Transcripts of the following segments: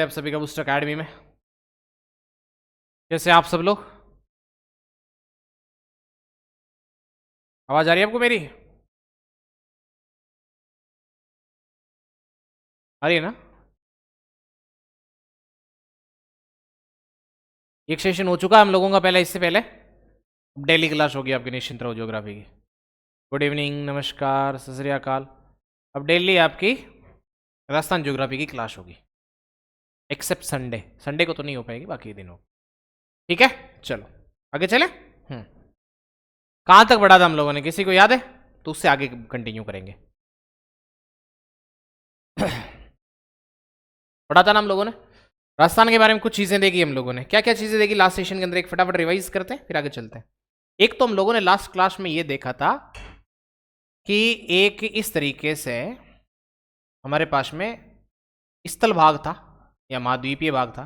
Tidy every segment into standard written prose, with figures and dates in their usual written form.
आप सभी का बूस्टर अकेडमी में। कैसे आप सब लोग? आवाज आ रही है आपको मेरी? आ रही है ना? एक सेशन हो चुका हम लोगों का पहले, इससे पहले डेली क्लास होगी आपकी निश्चिंत रहो ज्योग्राफी की। गुड इवनिंग, नमस्कार, सत श्री अकाल। अब डेली आपकी राजस्थान ज्योग्राफी की क्लास होगी, एक्सेप्ट संडे। संडे को तो नहीं हो पाएगी, बाकी दिन हो। ठीक है, चलो आगे चले। कहाँ तक बढ़ा था हम लोगों ने, किसी को याद है? तो उससे आगे कंटिन्यू करेंगे। पढ़ा था ना हम लोगों ने राजस्थान के बारे में, कुछ चीजें देखी हम लोगों ने। क्या क्या चीजें देखी लास्ट सेशन के अंदर, एक फटाफट रिवाइज करते हैं फिर आगे चलते हैं। एक तो हम लोगों ने लास्ट क्लास में ये देखा था कि एक इस तरीके से हमारे पास में स्थल भाग था या महाद्वीपीय भाग था।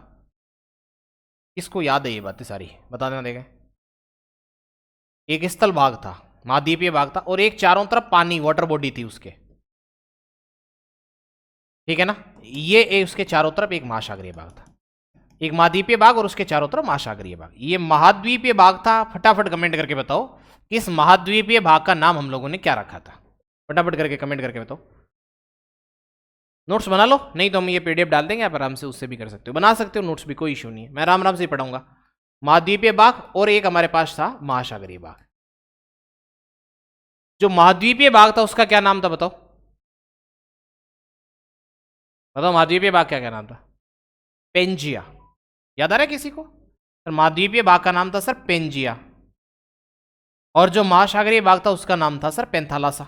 किसको याद है ये बातें सारी? बता देना देखें। एक स्थल भाग था, महाद्वीपीय भाग था, और एक चारों तरफ पानी, वाटर बॉडी थी उसके। ठीक है ना? ये उसके चारों तरफ एक महासागरीय भाग था, एक महाद्वीपीय भाग और उसके चारों तरफ महासागरीय भाग। ये महाद्वीपीय भाग था। फटाफट कमेंट करके बताओ कि इस महाद्वीपीय भाग का नाम हम लोगों ने क्या रखा था। फटाफट करके कमेंट करके बताओ। नोट्स बना लो, नहीं तो हम ये पीडीएफ डाल देंगे, आप आराम से उससे भी कर सकते हो, बना सकते हो नोट्स भी, कोई इशू नहीं है। मैं आराम आराम से पढ़ाऊंगा। महाद्वीपीय भाग और एक हमारे पास था महासागरीय भाग। जो महाद्वीपीय भाग था उसका क्या नाम था बताओ? बताओ महाद्वीपीय भाग क्या क्या नाम था? पेंजिया। याद आ रहा है किसी को? सर महाद्वीपीय भाग का नाम था सर पेंजिया, और जो महासागरीय भाग था उसका नाम था सर पेंथालासा।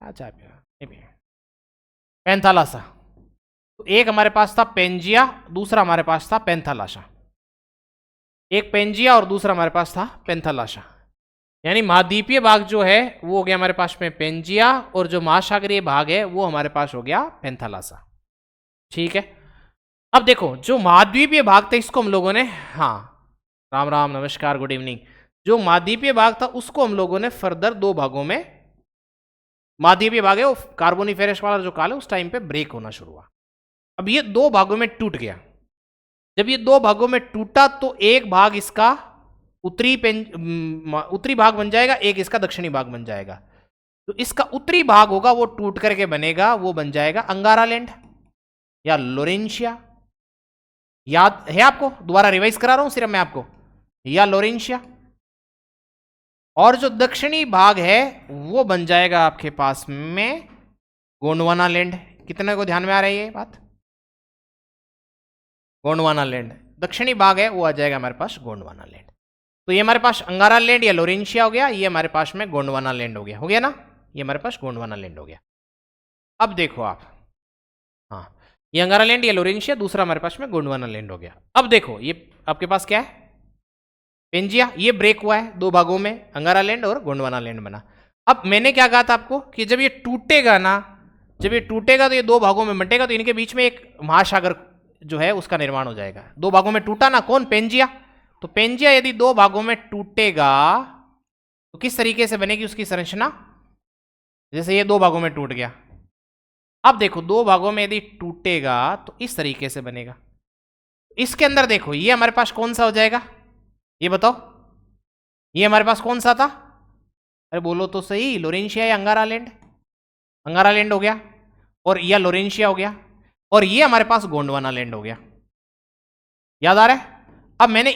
अच्छा, पेंथालासा। तो एक हमारे पास था पेंजिया, दूसरा हमारे पास था पेंथालासा। एक पेंजिया और दूसरा हमारे पास था पेंथालासा। यानी महाद्वीपीय भाग जो है वो हो गया हमारे पास में पेंजिया, और जो महासागरीय भाग है वो हमारे पास हो गया पेंथालासा। ठीक है, अब देखो जो महाद्वीपीय भाग था इसको हम लोगों ने, हाँ राम राम, नमस्कार, गुड इवनिंग। जो महाद्वीपीय भाग था उसको हम लोगों ने फर्दर दो भागों में, महाद्वीपीय भाग है वो कार्बोनिफेरस वाला जो काल है उस टाइम पे ब्रेक होना शुरू हुआ। अब ये दो भागों में टूट गया। जब ये दो भागों में टूटा तो एक भाग इसका उत्तरी भाग बन जाएगा, एक इसका दक्षिणी भाग बन जाएगा। तो इसका उत्तरी भाग होगा वो टूट करके बनेगा, वो बन जाएगा अंगारालैंड या लोरेंशिया। याद है आपको? दोबारा रिवाइज करा रहा हूं सिर्फ मैं आपको, या लोरेंशिया। और जो दक्षिणी भाग है वो बन जाएगा आपके पास में गोंडवाना लैंड। कितने को ध्यान में आ रही है ये बात? गोंडवाना लैंड दक्षिणी भाग है, वो आ जाएगा हमारे पास गोंडवाना लैंड। तो ये हमारे पास अंगारा लैंड या लोरेंशिया हो गया, ये हमारे पास में गोंडवाना लैंड हो गया ना? ये हमारे पास गोंडवाना लैंड हो गया। अब देखो आप, हाँ ये अंगारा लैंड या लोरेंशिया, दूसरा हमारे पास में गोंडवाना लैंड हो गया। अब देखो ये आपके पास क्या है? पेंजिया। ये ब्रेक हुआ है दो भागों में, अंगारा लैंड और गोंडवाना लैंड बना। अब मैंने क्या कहा था आपको कि जब ये टूटेगा ना, जब ये टूटेगा तो ये दो भागों में बंटेगा, तो इनके बीच में एक महासागर जो है उसका निर्माण हो जाएगा। दो भागों में टूटा ना, कौन? पेंजिया। तो पेंजिया यदि दो भागों में टूटेगा तो किस तरीके से बनेगी उसकी संरचना? जैसे ये दो भागों में टूट गया। अब देखो दो भागों में यदि टूटेगा तो इस तरीके से बनेगा। इसके अंदर देखो ये हमारे पास कौन सा हो जाएगा, ये बताओ? ये हमारे पास कौन सा था? अरे बोलो तो सही, लोरेंशिया या अंगारा लैंड? अंगारा लैंड हो गया, और यह लोरेंशिया हो गया, और ये हमारे पास गोंडवाना लैंड हो गया। याद आ रहा है? अब मैंने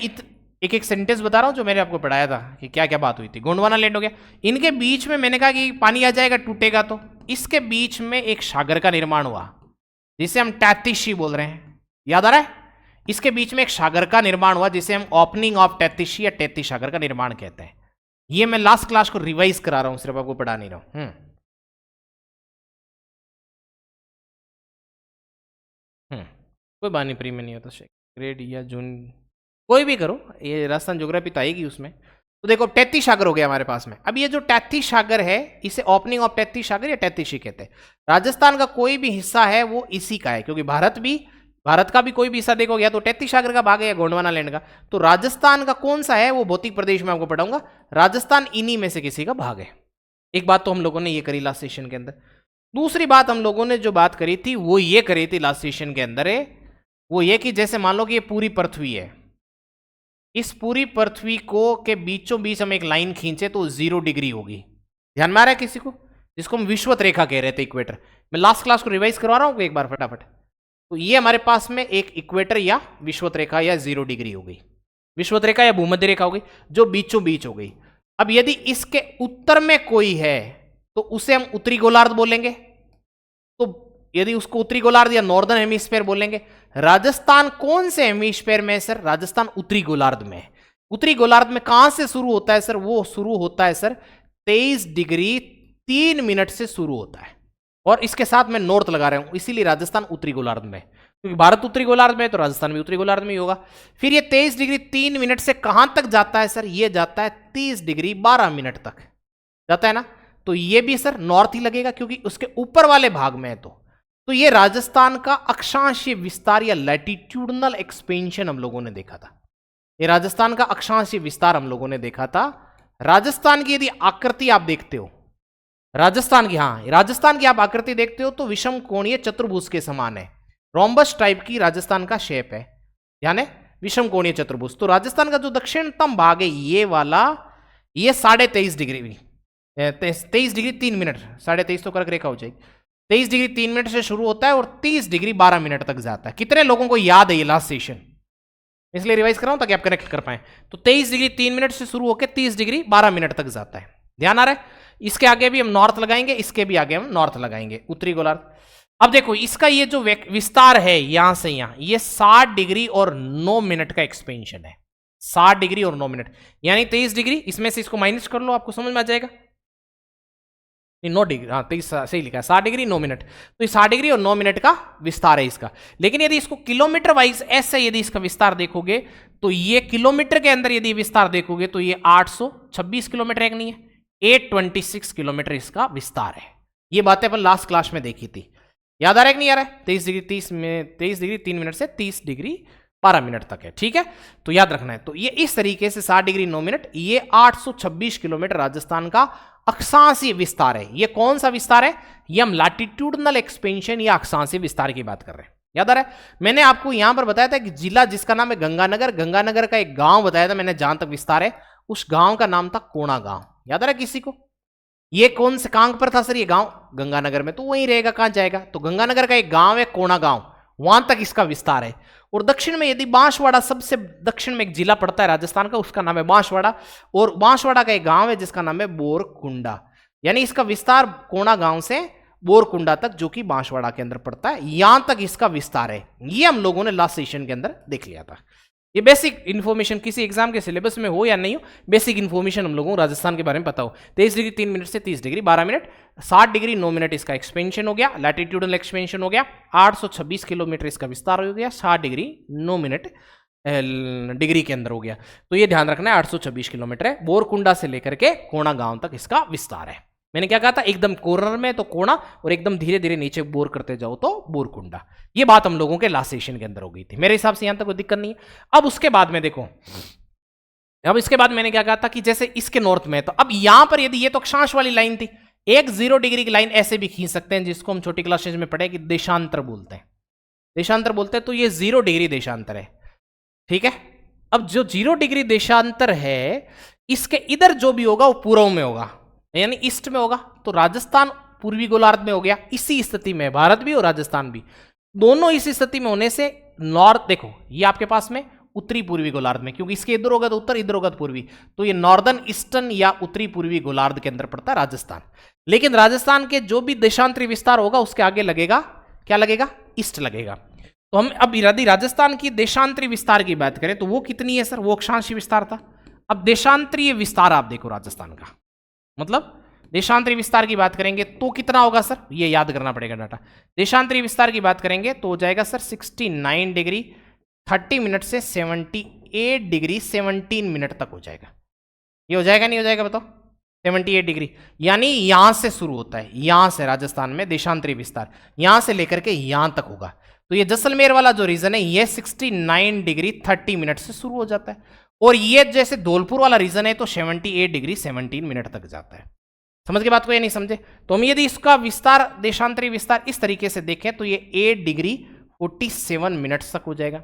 एक एक सेंटेंस बता रहा हूं जो मैंने आपको पढ़ाया था कि क्या क्या बात हुई थी। गोंडवाना लैंड हो गया, इनके बीच में मैंने कहा कि पानी आ जाएगा टूटेगा, तो इसके बीच में एक सागर का निर्माण हुआ जिसे हम टैतिशी बोल रहे हैं। याद आ रहा है? इसके बीच में एक सागर का निर्माण हुआ जिसे हम ओपनिंग ऑफ टैतिशी या टैती सागर का निर्माण कहते हैं। ये मैं लास्ट क्लास को रिवाइज करा रहा हूं, सिर्फ आपको पढ़ा नहीं रहा हूं। कोई बानी प्री में नहीं होता, ग्रेड या जून कोई भी करो, ये राजस्थान ज्योग्राफी तो आएगी उसमें। तो देखो टैती सागर हो गया हमारे पास में। अब ये जो टैती सागर है इसे ओपनिंग ऑफ टैती सागर या टैतीशी कहते हैं। राजस्थान का कोई भी हिस्सा है वो इसी का है, क्योंकि भारत का भी कोई भी हिस्सा देखो गया तो टैती सागर का भाग है या गोंडवाना लैंड का। तो राजस्थान का कौन सा है वो भौतिक प्रदेश में आपको पढ़ाऊंगा। राजस्थान इन्हीं में से किसी का भाग है। एक बात तो हम लोगों ने ये करी लास्ट सेशन के अंदर। दूसरी बात हम लोगों ने जो बात करी थी वो ये करी थी लास्ट सेशन के अंदर है, वो ये कि जैसे मान लो कि ये पूरी पृथ्वी है, इस पूरी पृथ्वी को के बीचों बीच हम एक लाइन खींचे तो 0 डिग्री होगी। ध्यान में आ रहा है किसी को? जिसको हम विषुवत रेखा कह रहे थे, इक्वेटर। मैं लास्ट क्लास को रिवाइज करवा रहा हूं एक बार फटाफट। तो ये हमारे पास में एक इक्वेटर या विषुवत रेखा या 0 डिग्री हो गई, विषुवत रेखा या भूमध्य रेखा हो गई जो बीचों बीच हो गई। अब यदि इसके उत्तर में कोई है तो उसे हम उत्तरी गोलार्ध बोलेंगे। तो यदि उसको उत्तरी गोलार्ध या नॉर्दर्न हेमिस्फीयर बोलेंगे। राजस्थान कौन से हेमिस्फीयर में है सर? राजस्थान उत्तरी गोलार्ध में। उत्तरी गोलार्ध में कहां से शुरू होता है सर? वो शुरू होता है सर 23 डिग्री 3 मिनट से शुरू होता है, और इसके साथ मैं नॉर्थ लगा रहा हूं, इसीलिए राजस्थान उत्तरी गोलार्ध में, क्योंकि भारत उत्तरी गोलार्ध में है तो राजस्थान भी उत्तरी गोलार्ध में ही होगा। फिर ये 23 डिग्री 3 मिनट से कहां तक जाता है सर? ये जाता है 30 डिग्री 12 मिनट तक जाता है ना। तो ये भी सर नॉर्थ ही लगेगा क्योंकि उसके ऊपर वाले भाग में है। तो ये राजस्थान का अक्षांशीय विस्तार या लैटिट्यूडनल एक्सपेंशन हम लोगों ने देखा था। ये राजस्थान का अक्षांशीय विस्तार हम लोगों ने देखा था। राजस्थान की यदि आकृति आप देखते हो, राजस्थान की, हाँ राजस्थान की आप आकृति देखते हो तो विषम कोणीय चतुर्भुज के समान है, रोम्बस टाइप की राजस्थान का शेप है, यानी विषम कोणीय चतुर्भुज। तो राजस्थान का जो दक्षिणतम भाग है ये वाला, ये 23.5 डिग्री 23 डिग्री 3 मिनट, 23.5 तो कर्क रेखा हो जाएगी, 23 डिग्री 3 मिनट से शुरू होता है और 30 डिग्री 12 मिनट तक जाता है। कितने लोगों को याद है ये लास्ट सेशन? इसलिए रिवाइज कर रहा हूं ताकि आप कनेक्ट कर पाए। तो 23 डिग्री 3 मिनट से शुरू होकर 30 डिग्री 12 मिनट तक जाता है। ध्यान आ रहा है? इसके आगे भी हम नॉर्थ लगाएंगे, इसके भी आगे हम नॉर्थ लगाएंगे, उत्तरी गोलार्ध। अब देखो इसका ये जो विस्तार है यहां से यहां, ये 60 डिग्री और 9 मिनट का एक्सपेंशन है, 60 डिग्री और 9 मिनट, यानी 23 डिग्री, इसमें से इसको माइनस कर लो, आपको समझ में आ जाएगा। 9 डिग्री, हाँ 23 सही लिखा है, 60 डिग्री 9 मिनट। तो ये 60 डिग्री और 9 मिनट का विस्तार है इसका। लेकिन यदि इसको किलोमीटर वाइज ऐसे यदि इसका विस्तार देखोगे तो ये किलोमीटर के अंदर यदि विस्तार देखोगे तो ये 826 किलोमीटर एक नहीं है, 826 किलोमीटर इसका विस्तार है। ये बातें अपन लास्ट क्लास में देखी थी, याद आ रहा है कि नहीं आ रहा है? 23 डिग्री 3 मिनट से 30 डिग्री 12 मिनट तक है, ठीक है, तो याद रखना है। तो ये इस तरीके से 60 डिग्री 9 मिनट, ये 826 किलोमीटर राजस्थान का अक्षांशीय विस्तार है। ये कौन सा विस्तार है? ये हम लैटिट्यूडनल एक्सपेंशन या अक्षांशीय विस्तार की बात कर रहे हैं। याद आ रहा है? मैंने आपको यहां पर बताया था कि जिला जिसका नाम है गंगानगर, गंगानगर का एक गांव बताया था मैंने, जहां तक विस्तार है उस गांव का नाम था कोणा गांव। याद आ रहा है किसी को? ये कौन से कांग पर था सर ये गांव? गंगानगर में, तो वहीं रहेगा, कहां जाएगा? तो गंगानगर का एक गांव है कोणा गांव, वहां तक इसका विस्तार है। और दक्षिण में यदि बांसवाड़ा, सबसे दक्षिण में एक जिला पड़ता है राजस्थान का, उसका नाम है बांसवाड़ा, और बांसवाड़ा का एक गांव है जिसका नाम है बोरकुंडा। यानी इसका विस्तार कोणा गांव से बोरकुंडा तक, जो कि बांसवाड़ा के अंदर पड़ता है, यहां तक इसका विस्तार है। ये हम लोगों ने लास्ट सेशन के अंदर देख लिया था। ये बेसिक इन्फॉर्मेशन, किसी एग्जाम के सिलेबस में हो या नहीं हो, बेसिक इन्फॉर्मेशन हम लोगों को राजस्थान के बारे में पता हो। 23 डिग्री 3 मिनट से 30 डिग्री 12 मिनट, 60 डिग्री 9 मिनट इसका एक्सपेंशन हो गया, लैटिट्यूडनल एक्सपेंशन हो गया, 826 किलोमीटर इसका विस्तार हो गया, 60 डिग्री 9 मिनट डिग्री के अंदर हो गया। तो ये ध्यान रखना है 826 किलोमीटर है। बोरकुंडा से लेकर के कोणा गांव तक इसका विस्तार है। मैंने क्या कहा था? एकदम कॉर्नर में तो कोणा, और एकदम धीरे धीरे नीचे बोर करते जाओ तो बोरकुंडा। ये बात हम लोगों के लास्ट सेशन के अंदर हो गई थी। मेरे हिसाब से यहां तक कोई दिक्कत नहीं है। अब उसके बाद में देखो, अब इसके बाद मैंने क्या कहा था कि जैसे इसके नॉर्थ में, तो अब यहां पर यदि ये तो अक्षांश वाली लाइन थी, एक 0 डिग्री की लाइन ऐसे भी खींच सकते हैं, जिसको हम छोटी क्लासेज में पढ़े कि देशांतर बोलते हैं, देशांतर बोलते हैं। तो ये 0 डिग्री देशांतर है, ठीक है। अब जो 0 डिग्री देशांतर है, इसके इधर जो भी होगा वो पूर्व में होगा, यानी ईस्ट में होगा। तो राजस्थान पूर्वी गोलार्ध में हो गया। इसी स्थिति में भारत भी और राजस्थान भी, दोनों इसी स्थिति में होने से नॉर्थ, देखो ये आपके पास में उत्तरी पूर्वी गोलार्ध में, क्योंकि इसके इधर होगा तो उत्तर, इधर होगा तो पूर्वी, तो ये नॉर्दर्न ईस्टर्न या उत्तरी पूर्वी गोलार्ध के अंदर पड़ता है राजस्थान। लेकिन राजस्थान के जो भी देशांतरी विस्तार होगा उसके आगे लगेगा, क्या लगेगा? ईस्ट लगेगा। तो हम अब यदि राजस्थान की देशांतरी विस्तार की बात करें तो वो कितनी है सर? वो अक्षांशीय विस्तार था। अब देशांतरीय विस्तार आप देखो राजस्थान का, मतलब देशांतरी विस्तार की बात करेंगे तो कितना होगा सर? ये याद करना पड़ेगा डाटा। देशांतरी विस्तार की बात करेंगे तो हो जाएगा सर 69 डिग्री 30 मिनट से 78 डिग्री 17 मिनट तक हो जाएगा। ये हो जाएगा नहीं हो जाएगा बताओ? 78 डिग्री, यानी यहां से शुरू होता है, यहां से राजस्थान में देशांतरी विस्तार यहां से लेकर के यहां तक होगा। तो ये जैसलमेर वाला जो रीजन है ये 69 डिग्री 30 मिनट से शुरू हो जाता है, और ये जैसे धौलपुर वाला रीजन है तो 78 डिग्री 17 मिनट तक जाता है। समझ के बात को या नहीं समझे? तो हम यदि इसका विस्तार, देशांतरी विस्तार इस तरीके से देखें तो ये 8 डिग्री 47 मिनट्स तक हो जाएगा,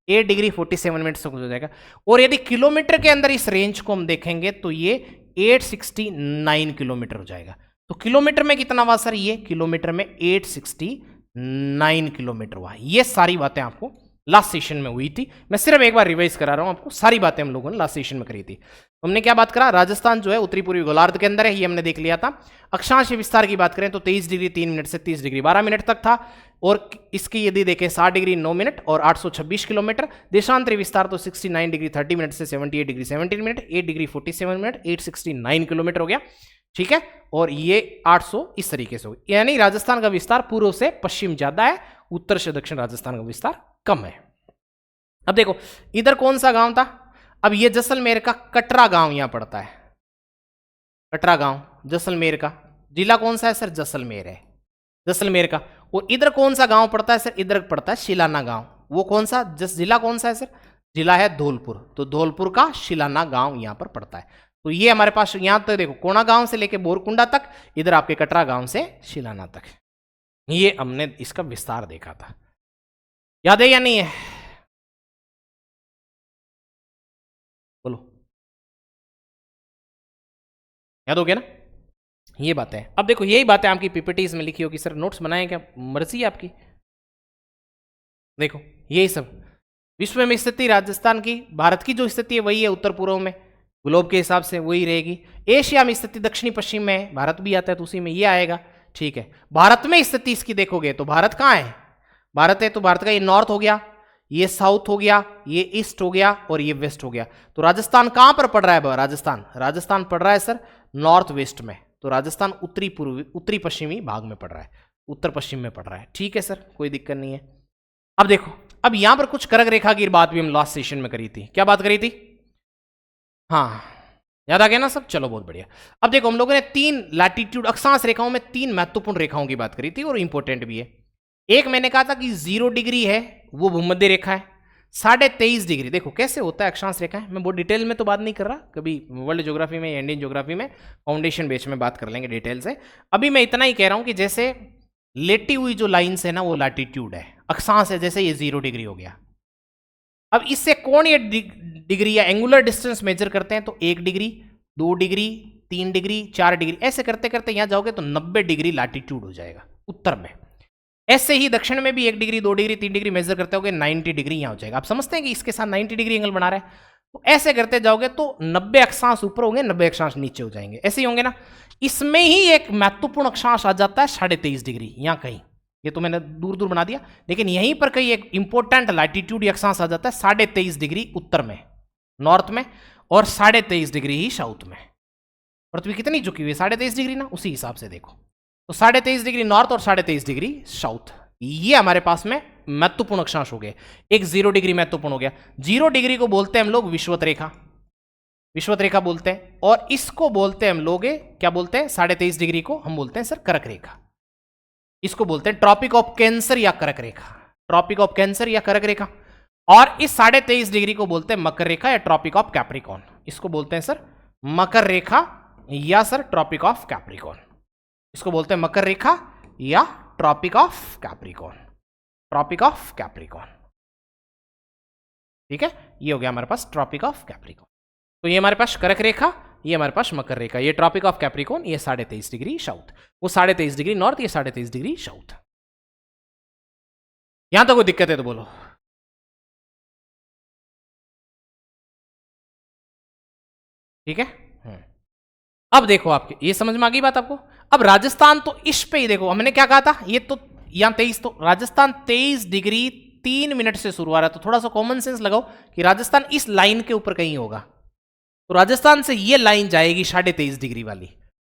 8 डिग्री 47 मिनट्स तक हो जाएगा। और यदि किलोमीटर के अंदर इस रेंज को हम देखेंगे तो ये 869 किलोमीटर हो जाएगा। तो किलोमीटर में कितना हुआ सर? ये किलोमीटर में 869 किलोमीटर हुआ। ये सारी बातें आपको लास्ट सेशन में हुई थी, मैं सिर्फ एक बार रिवाइज करा रहा हूं आपको, सारी बातें हम लोगों ने लास्ट सेशन में करी थी। हमने क्या बात करा? राजस्थान जो है उत्तरी पूर्वी गोलार्ध के अंदर है, ये हमने देख लिया था। अक्षांश विस्तार की बात करें तो 23 डिग्री 3 मिनट से 30 डिग्री 12 मिनट तक था, और इसकी यदि देखें 60 डिग्री 9 मिनट और 826 किलोमीटर। देशांतरी विस्तार तो 69 डिग्री 30 मिनट से 78 degree 17 minute, 8 degree 47 minute, 869 kilometre हो गया, ठीक है। और ये 800 इस तरीके से हो, यानी राजस्थान का विस्तार पूर्व से पश्चिम ज्यादा है, उत्तर से दक्षिण राजस्थान का विस्तार कम है। अब देखो इधर कौन सा गांव था? अब ये जैसलमेर का कटरा गांव यहां पड़ता है, कटरा गांव जैसलमेर का। जिला कौन सा है सर? जैसलमेर है, जैसलमेर का। और इधर कौन सा गांव पड़ता है सर? इधर पड़ता है शिलाना गांव। वो कौन सा जिला कौन सा है सर? जिला है धौलपुर। तो धौलपुर का शिलाना गांव यहां पर पड़ता है। तो ये हमारे पास यहां तक देखो, कोणा गांव से लेके बोरकुंडा तक, इधर आपके कटरा गांव से शिलाना तक, ये हमने इसका विस्तार देखा था। याद है या नहीं है? बोलो, याद हो गया ना? ये बातें। अब देखो यही बातें आपकी पीपीटीज में लिखी होगी, सर नोट्स बनाए क्या? मर्जी है आपकी। देखो यही सब विश्व में स्थिति राजस्थान की, भारत की जो स्थिति है वही है, उत्तर पूर्व में ग्लोब के हिसाब से वही रहेगी। एशिया में स्थिति दक्षिणी पश्चिम में है, भारत भी आता है तो उसी में ये आएगा, ठीक है। भारत में स्थिति इसकी देखोगे तो भारत कहाँ है? भारत है तो भारत का ये नॉर्थ हो गया, ये साउथ हो गया, ये ईस्ट हो गया और ये वेस्ट हो गया। तो राजस्थान कहां पर पड़ रहा है? राजस्थान पड़ रहा है सर नॉर्थ वेस्ट में। तो राजस्थान उत्तरी पूर्वी, उत्तरी पश्चिमी भाग में पड़ रहा है, उत्तर पश्चिम में पड़ रहा है, ठीक है सर, कोई दिक्कत नहीं है। अब देखो, अब यहां पर कुछ कर्क रेखा की बात भी हम लास्ट सेशन में करी थी। क्या बात करी थी? हाँ, याद आ गया ना सब? चलो बहुत बढ़िया। अब देखो हम लोगों ने 3 लैटिट्यूड अक्षांश रेखाओं में 3 महत्वपूर्ण रेखाओं की बात करी थी और इंपॉर्टेंट भी है। एक मैंने कहा था कि 0 डिग्री है, वो भूमध्य रेखा है। 23.5 डिग्री, देखो कैसे होता है अक्षांश रेखा है, मैं बहुत डिटेल में तो बात नहीं कर रहा, कभी वर्ल्ड ज्योग्राफी में या इंडियन ज्योग्राफी में फाउंडेशन बेस में बात कर लेंगे डिटेल से। अभी मैं इतना ही कह रहा हूं कि जैसे लेटी हुई जो लाइन्स है ना वो लैटिट्यूड है, अक्षांश है, जैसे ये 0 डिग्री हो गया। अब इससे कौन ये डिग्री या एंगुलर डिस्टेंस मेजर करते हैं? तो 1 डिग्री 2 डिग्री 3 डिग्री 4 डिग्री, ऐसे करते करते यहां जाओगे तो 90 डिग्री लैटिट्यूड हो जाएगा उत्तर में। ऐसे ही दक्षिण में भी 1 डिग्री 2 डिग्री 3 डिग्री मेजर करते होगे 90 डिग्री यहां हो जाएगा। आप समझते हैं कि इसके साथ 90 डिग्री एंगल बना रहा है, तो ऐसे करते जाओगे तो 90 अक्षांश ऊपर होंगे, 90 अक्षांश नीचे हो जाएंगे, ऐसे ही होंगे ना। इसमें ही एक महत्वपूर्ण अक्षांश आ जाता है 23.5 डिग्री, यहां कहीं, ये तो मैंने दूर दूर बना दिया, लेकिन यहीं पर कहीं एक इंपॉर्टेंट लैटिट्यूड अक्षांश आ जाता है 23.5 डिग्री उत्तर में, नॉर्थ में, और 23.5 डिग्री ही साउथ में। पृथ्वी कितनी झुकी हुई है? 23.5 डिग्री ना, उसी हिसाब से देखो। तो 23.5 डिग्री नॉर्थ और 23.5 डिग्री साउथ, ये हमारे पास में महत्वपूर्ण अक्षांश हो गए। एक 0 डिग्री महत्वपूर्ण हो गया। 0 डिग्री को बोलते हैं हम लोग विषुवत रेखा, विषुवत रेखा बोलते हैं, और इसको बोलते हैं हम लोग क्या बोलते हैं? 23.5 डिग्री को हम बोलते हैं सर कर्क रेखा। इसको बोलते हैं ट्रॉपिक ऑफ कैंसर या कर्क रेखा, ट्रॉपिक ऑफ कैंसर या कर्क रेखा। और इस 23.5 डिग्री को बोलते हैं मकर रेखा या ट्रॉपिक ऑफ कैप्रिकॉन, इसको बोलते हैं सर मकर रेखा या सर ट्रॉपिक ऑफ कैप्रिकॉन, इसको बोलते हैं मकर रेखा या tropic of Capricorn, tropic of Capricorn, ठीक है। ये हो गया हमारे पास ट्रॉपिक ऑफ कैप्रिकॉन। तो ये हमारे पास कर्क रेखा, ये हमारे पास मकर रेखा, ये ट्रॉपिक ऑफ कैप्रिकॉन, ये 23.5 डिग्री साउथ, वो 23.5 डिग्री नॉर्थ, ये 23.5 डिग्री साउथ। यहां तो कोई दिक्कत है तो बोलो। ठीक है, अब देखो आपके ये समझ में आ गई बात आपको। अब राजस्थान तो इस पे ही देखो, हमने क्या कहा था, ये तो यहां 23, तो राजस्थान 23 डिग्री 3 मिनट से शुरू हो रहा है, तो थोड़ा सा कॉमन सेंस लगाओ कि राजस्थान इस लाइन के ऊपर कहीं होगा। तो राजस्थान से ये लाइन जाएगी 23.5 डिग्री वाली,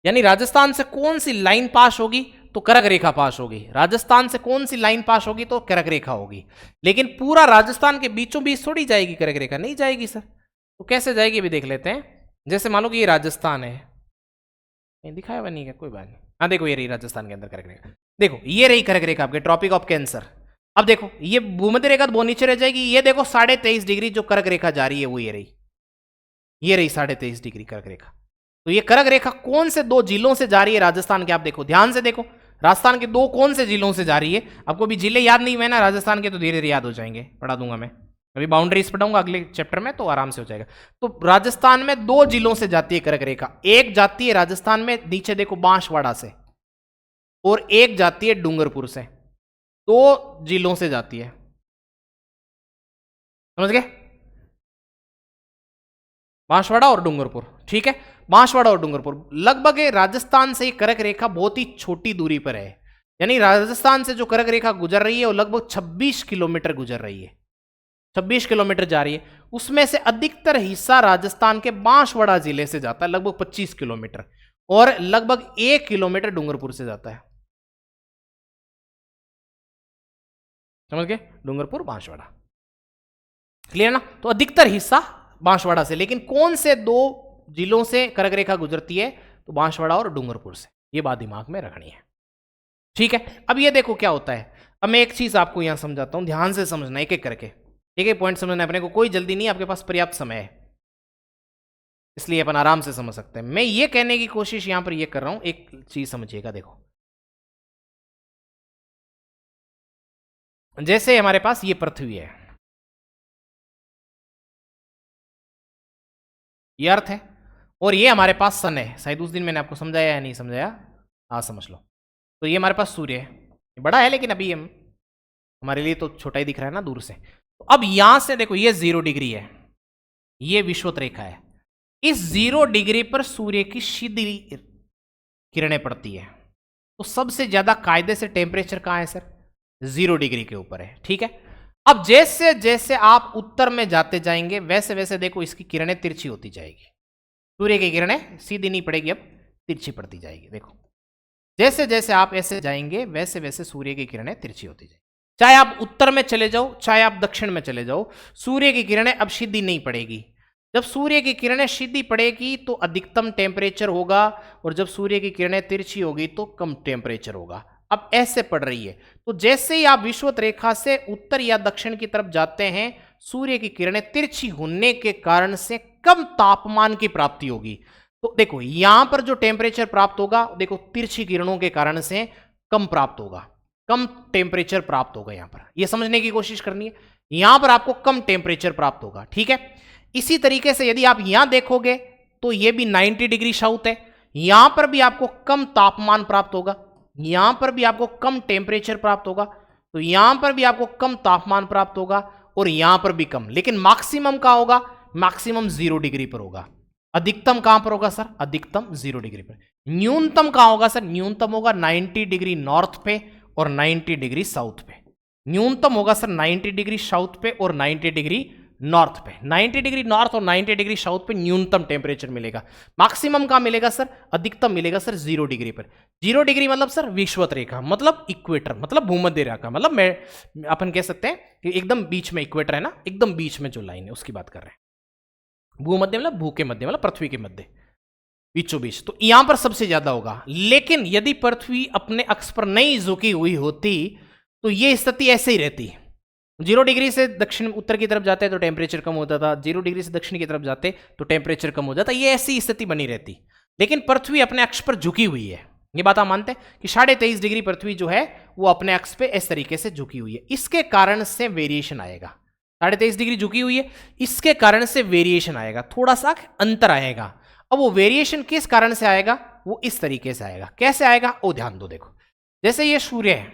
यानी राजस्थान से कौन सी लाइन पास होगी? तो कर्क रेखा पास होगी। राजस्थान से कौन सी लाइन पास होगी? तो कर्क रेखा होगी। लेकिन पूरा राजस्थान के बीचों बीच थोड़ी जाएगी कर्क रेखा, नहीं जाएगी सर। तो कैसे जाएगी भी देख लेते हैं। जैसे मान लो कि ये राजस्थान है, दिखाया हुआ नहीं है, कोई बात नहीं। हाँ देखो ये रही राजस्थान के अंदर कर्क रेखा, देखो ये रही कर्क रेखा आपके ट्रॉपिक ऑफ कैंसर। अब देखो ये भूमध्य रेखा तो बहुत नीचे रह जाएगी, ये देखो 23.5 डिग्री जो कर्क रेखा जा रही है वो ये रही 23.5 डिग्री कर्क रेखा। तो ये कर्क रेखा कौन से दो जिलों से जा रही है राजस्थान के, आप देखो ध्यान से देखो, राजस्थान के दो कौन से जिलों से जा रही है। आपको भी जिले याद नहीं हुए ना राजस्थान के, तो धीरे धीरे याद हो जाएंगे, पढ़ा दूंगा मैं, अभी बाउंड्रीज पढ़ाऊंगा अगले चैप्टर में, तो आराम से हो जाएगा। तो राजस्थान में दो जिलों से जाती है कर्क रेखा, एक जाती है राजस्थान में नीचे देखो बांसवाड़ा से, और एक जाती है डूंगरपुर से, दो जिलों से जाती है, समझ गए, बांसवाड़ा और डूंगरपुर, ठीक है, बांसवाड़ा और डूंगरपुर लगभग राजस्थान से कर्क रेखा बहुत ही छोटी दूरी पर है, यानी राजस्थान से जो कर्क रेखा गुजर रही है वो लगभग 26 किलोमीटर गुजर रही है, 26 किलोमीटर जा रही है। उसमें से अधिकतर हिस्सा राजस्थान के बांसवाड़ा जिले से जाता है, लगभग 25 किलोमीटर, और लगभग 1 किलोमीटर डूंगरपुर से जाता है, समझ गए, डूंगरपुर बांसवाड़ा, क्लियर ना। तो अधिकतर हिस्सा बांसवाड़ा से, लेकिन कौन से दो जिलों से कर्क रेखा गुजरती है, तो बांसवाड़ा और डूंगरपुर से, ये बात दिमाग में रखनी है, ठीक है। अब ये देखो क्या होता है, अब मैं एक चीज आपको यहां समझाता हूं, ध्यान से समझना, एक एक करके एक एक पॉइंट समझना है अपने को, कोई जल्दी नहीं, आपके पास पर्याप्त समय है, इसलिए अपन आराम से समझ सकते हैं। मैं ये कहने की कोशिश यहां पर ये कर रहा हूं, एक चीज समझिएगा, देखो जैसे हमारे पास ये पृथ्वी है, ये अर्थ है, और ये हमारे पास सन है, शायद उस दिन मैंने आपको समझाया या नहीं समझाया, हाँ समझ लो। तो ये हमारे पास सूर्य है, ये बड़ा है लेकिन अभी हम हमारे लिए तो छोटा ही दिख रहा है ना दूर से। तो अब यहां से देखो ये 0 डिग्री है, ये विषुवत रेखा है, इस 0 डिग्री पर सूर्य की सीधी किरणें पड़ती है, तो सबसे ज्यादा कायदे से टेम्परेचर कहां है सर, 0 डिग्री के ऊपर है, ठीक है। अब जैसे जैसे आप उत्तर में जाते जाएंगे वैसे वैसे देखो इसकी किरणें तिरछी होती जाएगी, सूर्य की किरणें सीधी नहीं पड़ेगी, अब तिरछी पड़ती जाएगी, देखो जैसे जैसे आप ऐसे जाएंगे वैसे वैसे सूर्य की किरणें तिरछी होती जाएगी, चाहे आप उत्तर में चले जाओ चाहे आप दक्षिण में चले जाओ, सूर्य की किरणें अब सीधी नहीं पड़ेगी। जब सूर्य की किरणें सीधी पड़ेगी तो अधिकतम टेम्परेचर होगा, और जब सूर्य की किरणें तिरछी होगी तो कम टेम्परेचर होगा। अब ऐसे पड़ रही है, तो जैसे ही आप विषुवत रेखा से उत्तर या दक्षिण की तरफ जाते हैं, सूर्य की किरणें तिरछी होने के कारण से कम तापमान की प्राप्ति होगी। तो देखो यहां पर जो टेम्परेचर प्राप्त होगा, देखो तिरछी किरणों के कारण से कम प्राप्त होगा, कम टेम्परेचर प्राप्त होगा, यहां पर यह समझने की कोशिश करनी है, यहां पर आपको कम टेम्परेचर प्राप्त होगा, ठीक है। इसी तरीके से यदि आप यहां देखोगे तो यह भी 90 डिग्री साउथ है, यहां पर भी आपको कम तापमान प्राप्त होगा, यहां पर भी आपको कम टेम्परेचर प्राप्त होगा, तो यहां पर भी आपको कम तापमान प्राप्त होगा, और यहां पर भी कम, लेकिन मैक्सिमम कहां होगा, मैक्सिमम 0 डिग्री पर होगा। अधिकतम कहां पर होगा सर, अधिकतम 0 डिग्री पर। न्यूनतम कहां होगा सर, न्यूनतम होगा 90 डिग्री नॉर्थ पे और 90 डिग्री साउथ पे, न्यूनतम होगा सर 90 डिग्री साउथ पे और 90 डिग्री नॉर्थ पे, 90 डिग्री नॉर्थ और 90 डिग्री साउथ पे न्यूनतम टेम्परेचर मिलेगा। मैक्सिमम कहां मिलेगा सर, अधिकतम मिलेगा सर 0 डिग्री पर। 0 डिग्री मतलब सर विषुवत रेखा, मतलब इक्वेटर, मतलब भूमध्य रेखा, मतलब मैं अपन कह सकते हैं कि एकदम बीच में इक्वेटर है ना, एकदम बीच में जो लाइन है उसकी बात कर रहे हैं। भूमध्य मतलब भू के मध्य, मतलब पृथ्वी के मध्य, बीचों बीच, तो यहां पर सबसे ज्यादा होगा। लेकिन यदि पृथ्वी अपने अक्ष पर नहीं झुकी हुई होती तो यह स्थिति ऐसे ही रहती। 0 डिग्री से दक्षिण उत्तर की तरफ जाते तो टेम्परेचर कम होता था, 0 डिग्री से दक्षिण की तरफ जाते तो टेम्परेचर कम हो जाता, ये ऐसी स्थिति बनी रहती। लेकिन पृथ्वी अपने अक्ष पर झुकी हुई है, ये बात आप मानते हैं कि 23.5 डिग्री पृथ्वी जो है वो अपने अक्ष पे इस तरीके से झुकी हुई है, इसके कारण से वेरिएशन आएगा। 23.5 डिग्री झुकी हुई है, इसके कारण से वेरिएशन आएगा, थोड़ा सा अंतर आएगा। अब वो वेरिएशन किस कारण से आएगा, वो इस तरीके से आएगा। कैसे आएगा वो ध्यान दो, देखो जैसे ये सूर्य है,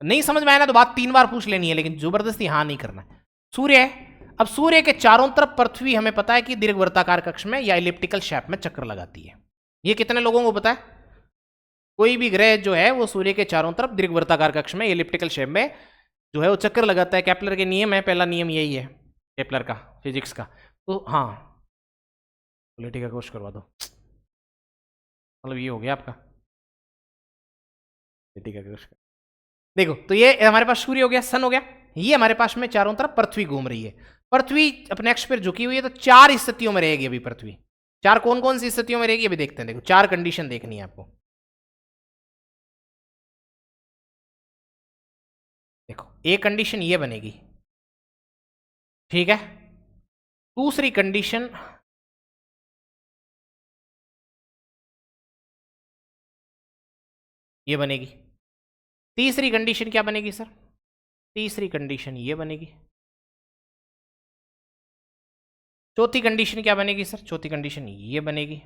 नहीं समझ में आया ना तो बात 3 बार पूछ लेनी है, लेकिन जबरदस्ती हाँ नहीं करना है। सूर्य है, अब सूर्य के चारों तरफ पृथ्वी हमें पता है कि दीर्घवृत्ताकार कक्ष में या इलिप्टिकल शेप में चक्कर लगाती है। ये कितने लोगों को पता है? कोई भी ग्रह जो है वो सूर्य के चारों तरफ दीर्घवृत्ताकार कक्ष में इलिप्टिकल शेप में जो है वो चक्कर लगाता है। केपलर के नियम है, पहला नियम यही है केपलर का, फिजिक्स का। तो हाँ पॉलिटी का कोर्स करवा दो, मतलब ये हो गया आपका पॉलिटी का कोर्स। देखो तो ये हमारे पास सूर्य हो गया, सन हो गया, ये हमारे पास में चारों तरफ पृथ्वी घूम रही है। पृथ्वी अपने अक्ष पर झुकी हुई है, तो 4 स्थितियों में रहेगी अभी पृथ्वी। 4 कौन कौन सी स्थितियों में रहेगी अभी देखते हैं। देखो 4 कंडीशन देखनी है आपको। देखो एक कंडीशन ये बनेगी, ठीक है। दूसरी कंडीशन ये बनेगी। तीसरी कंडीशन क्या बनेगी सर? तीसरी कंडीशन ये बनेगी। चौथी कंडीशन क्या बनेगी सर? चौथी कंडीशन ये बनेगी।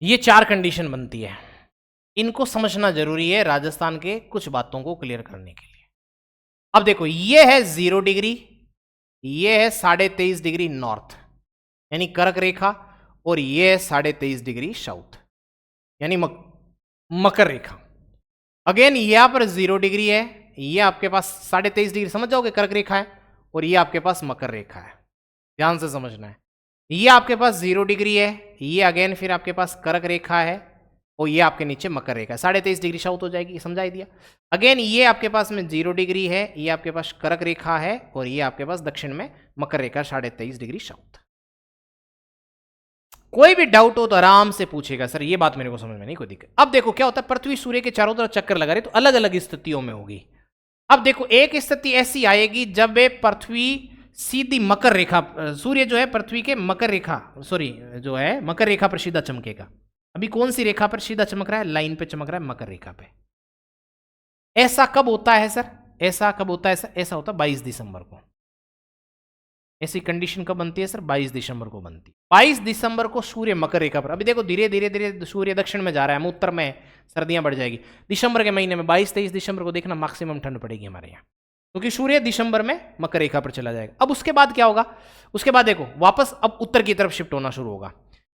ये 4 कंडीशन बनती है। इनको समझना जरूरी है राजस्थान के कुछ बातों को क्लियर करने के लिए। अब देखो, ये है 0 डिग्री, ये है 23.5 डिग्री नॉर्थ यानी कर्क रेखा, और ये है 23.5 डिग्री साउथ यानी मकर रेखा। अगेन यहां पर 0 डिग्री है, ये आपके पास 23.5 डिग्री समझ जाओगे कर्क रेखा है, और ये आपके पास मकर रेखा है। ध्यान से समझना है। ये आपके पास 0 डिग्री है, ये अगेन फिर आपके पास कर्क रेखा है, और ये आपके नीचे मकर रेखा है। 23.5 डिग्री साउथ हो जाएगी, समझाई दिया। अगेन ये आपके पास में 0 डिग्री है, ये आपके पास कर्क रेखा है, और ये आपके पास दक्षिण में मकर रेखा 23.5 डिग्री साउथ। कोई भी डाउट हो तो आराम से पूछेगा, सर ये बात मेरे को समझ में नहीं, कोई दिक्कत। अब देखो क्या होता है, पृथ्वी सूर्य के चारों तरफ चक्कर लगा रही तो अलग अलग स्थितियों में होगी। अब देखो एक स्थिति ऐसी आएगी जब वे पृथ्वी सीधी मकर रेखा, सूर्य जो है पृथ्वी के मकर रेखा, सॉरी जो है मकर रेखा पर सीधा चमकेगा। अभी कौन सी रेखा पर सीधा चमक रहा है? लाइन पे चमक रहा है, मकर रेखा पे। ऐसा कब होता है सर? ऐसा कब होता है सर? ऐसा होता है 22 दिसंबर को। ऐसी कंडीशन कब बनती है सर? 22 दिसंबर को बनती है। 22 दिसंबर को सूर्य मकर रेखा पर, अभी देखो धीरे धीरे धीरे सूर्य दक्षिण में जा रहा है, हम उत्तर में, सर्दियां बढ़ जाएगी। दिसंबर के महीने में 22-23 दिसंबर को देखना मैक्सिमम ठंड पड़ेगी हमारे यहाँ, क्योंकि सूर्य दिसंबर में मकर रेखा पर चला जाएगा। अब उसके बाद क्या होगा? उसके बाद देखो वापस अब उत्तर की तरफ शिफ्ट होना शुरू होगा।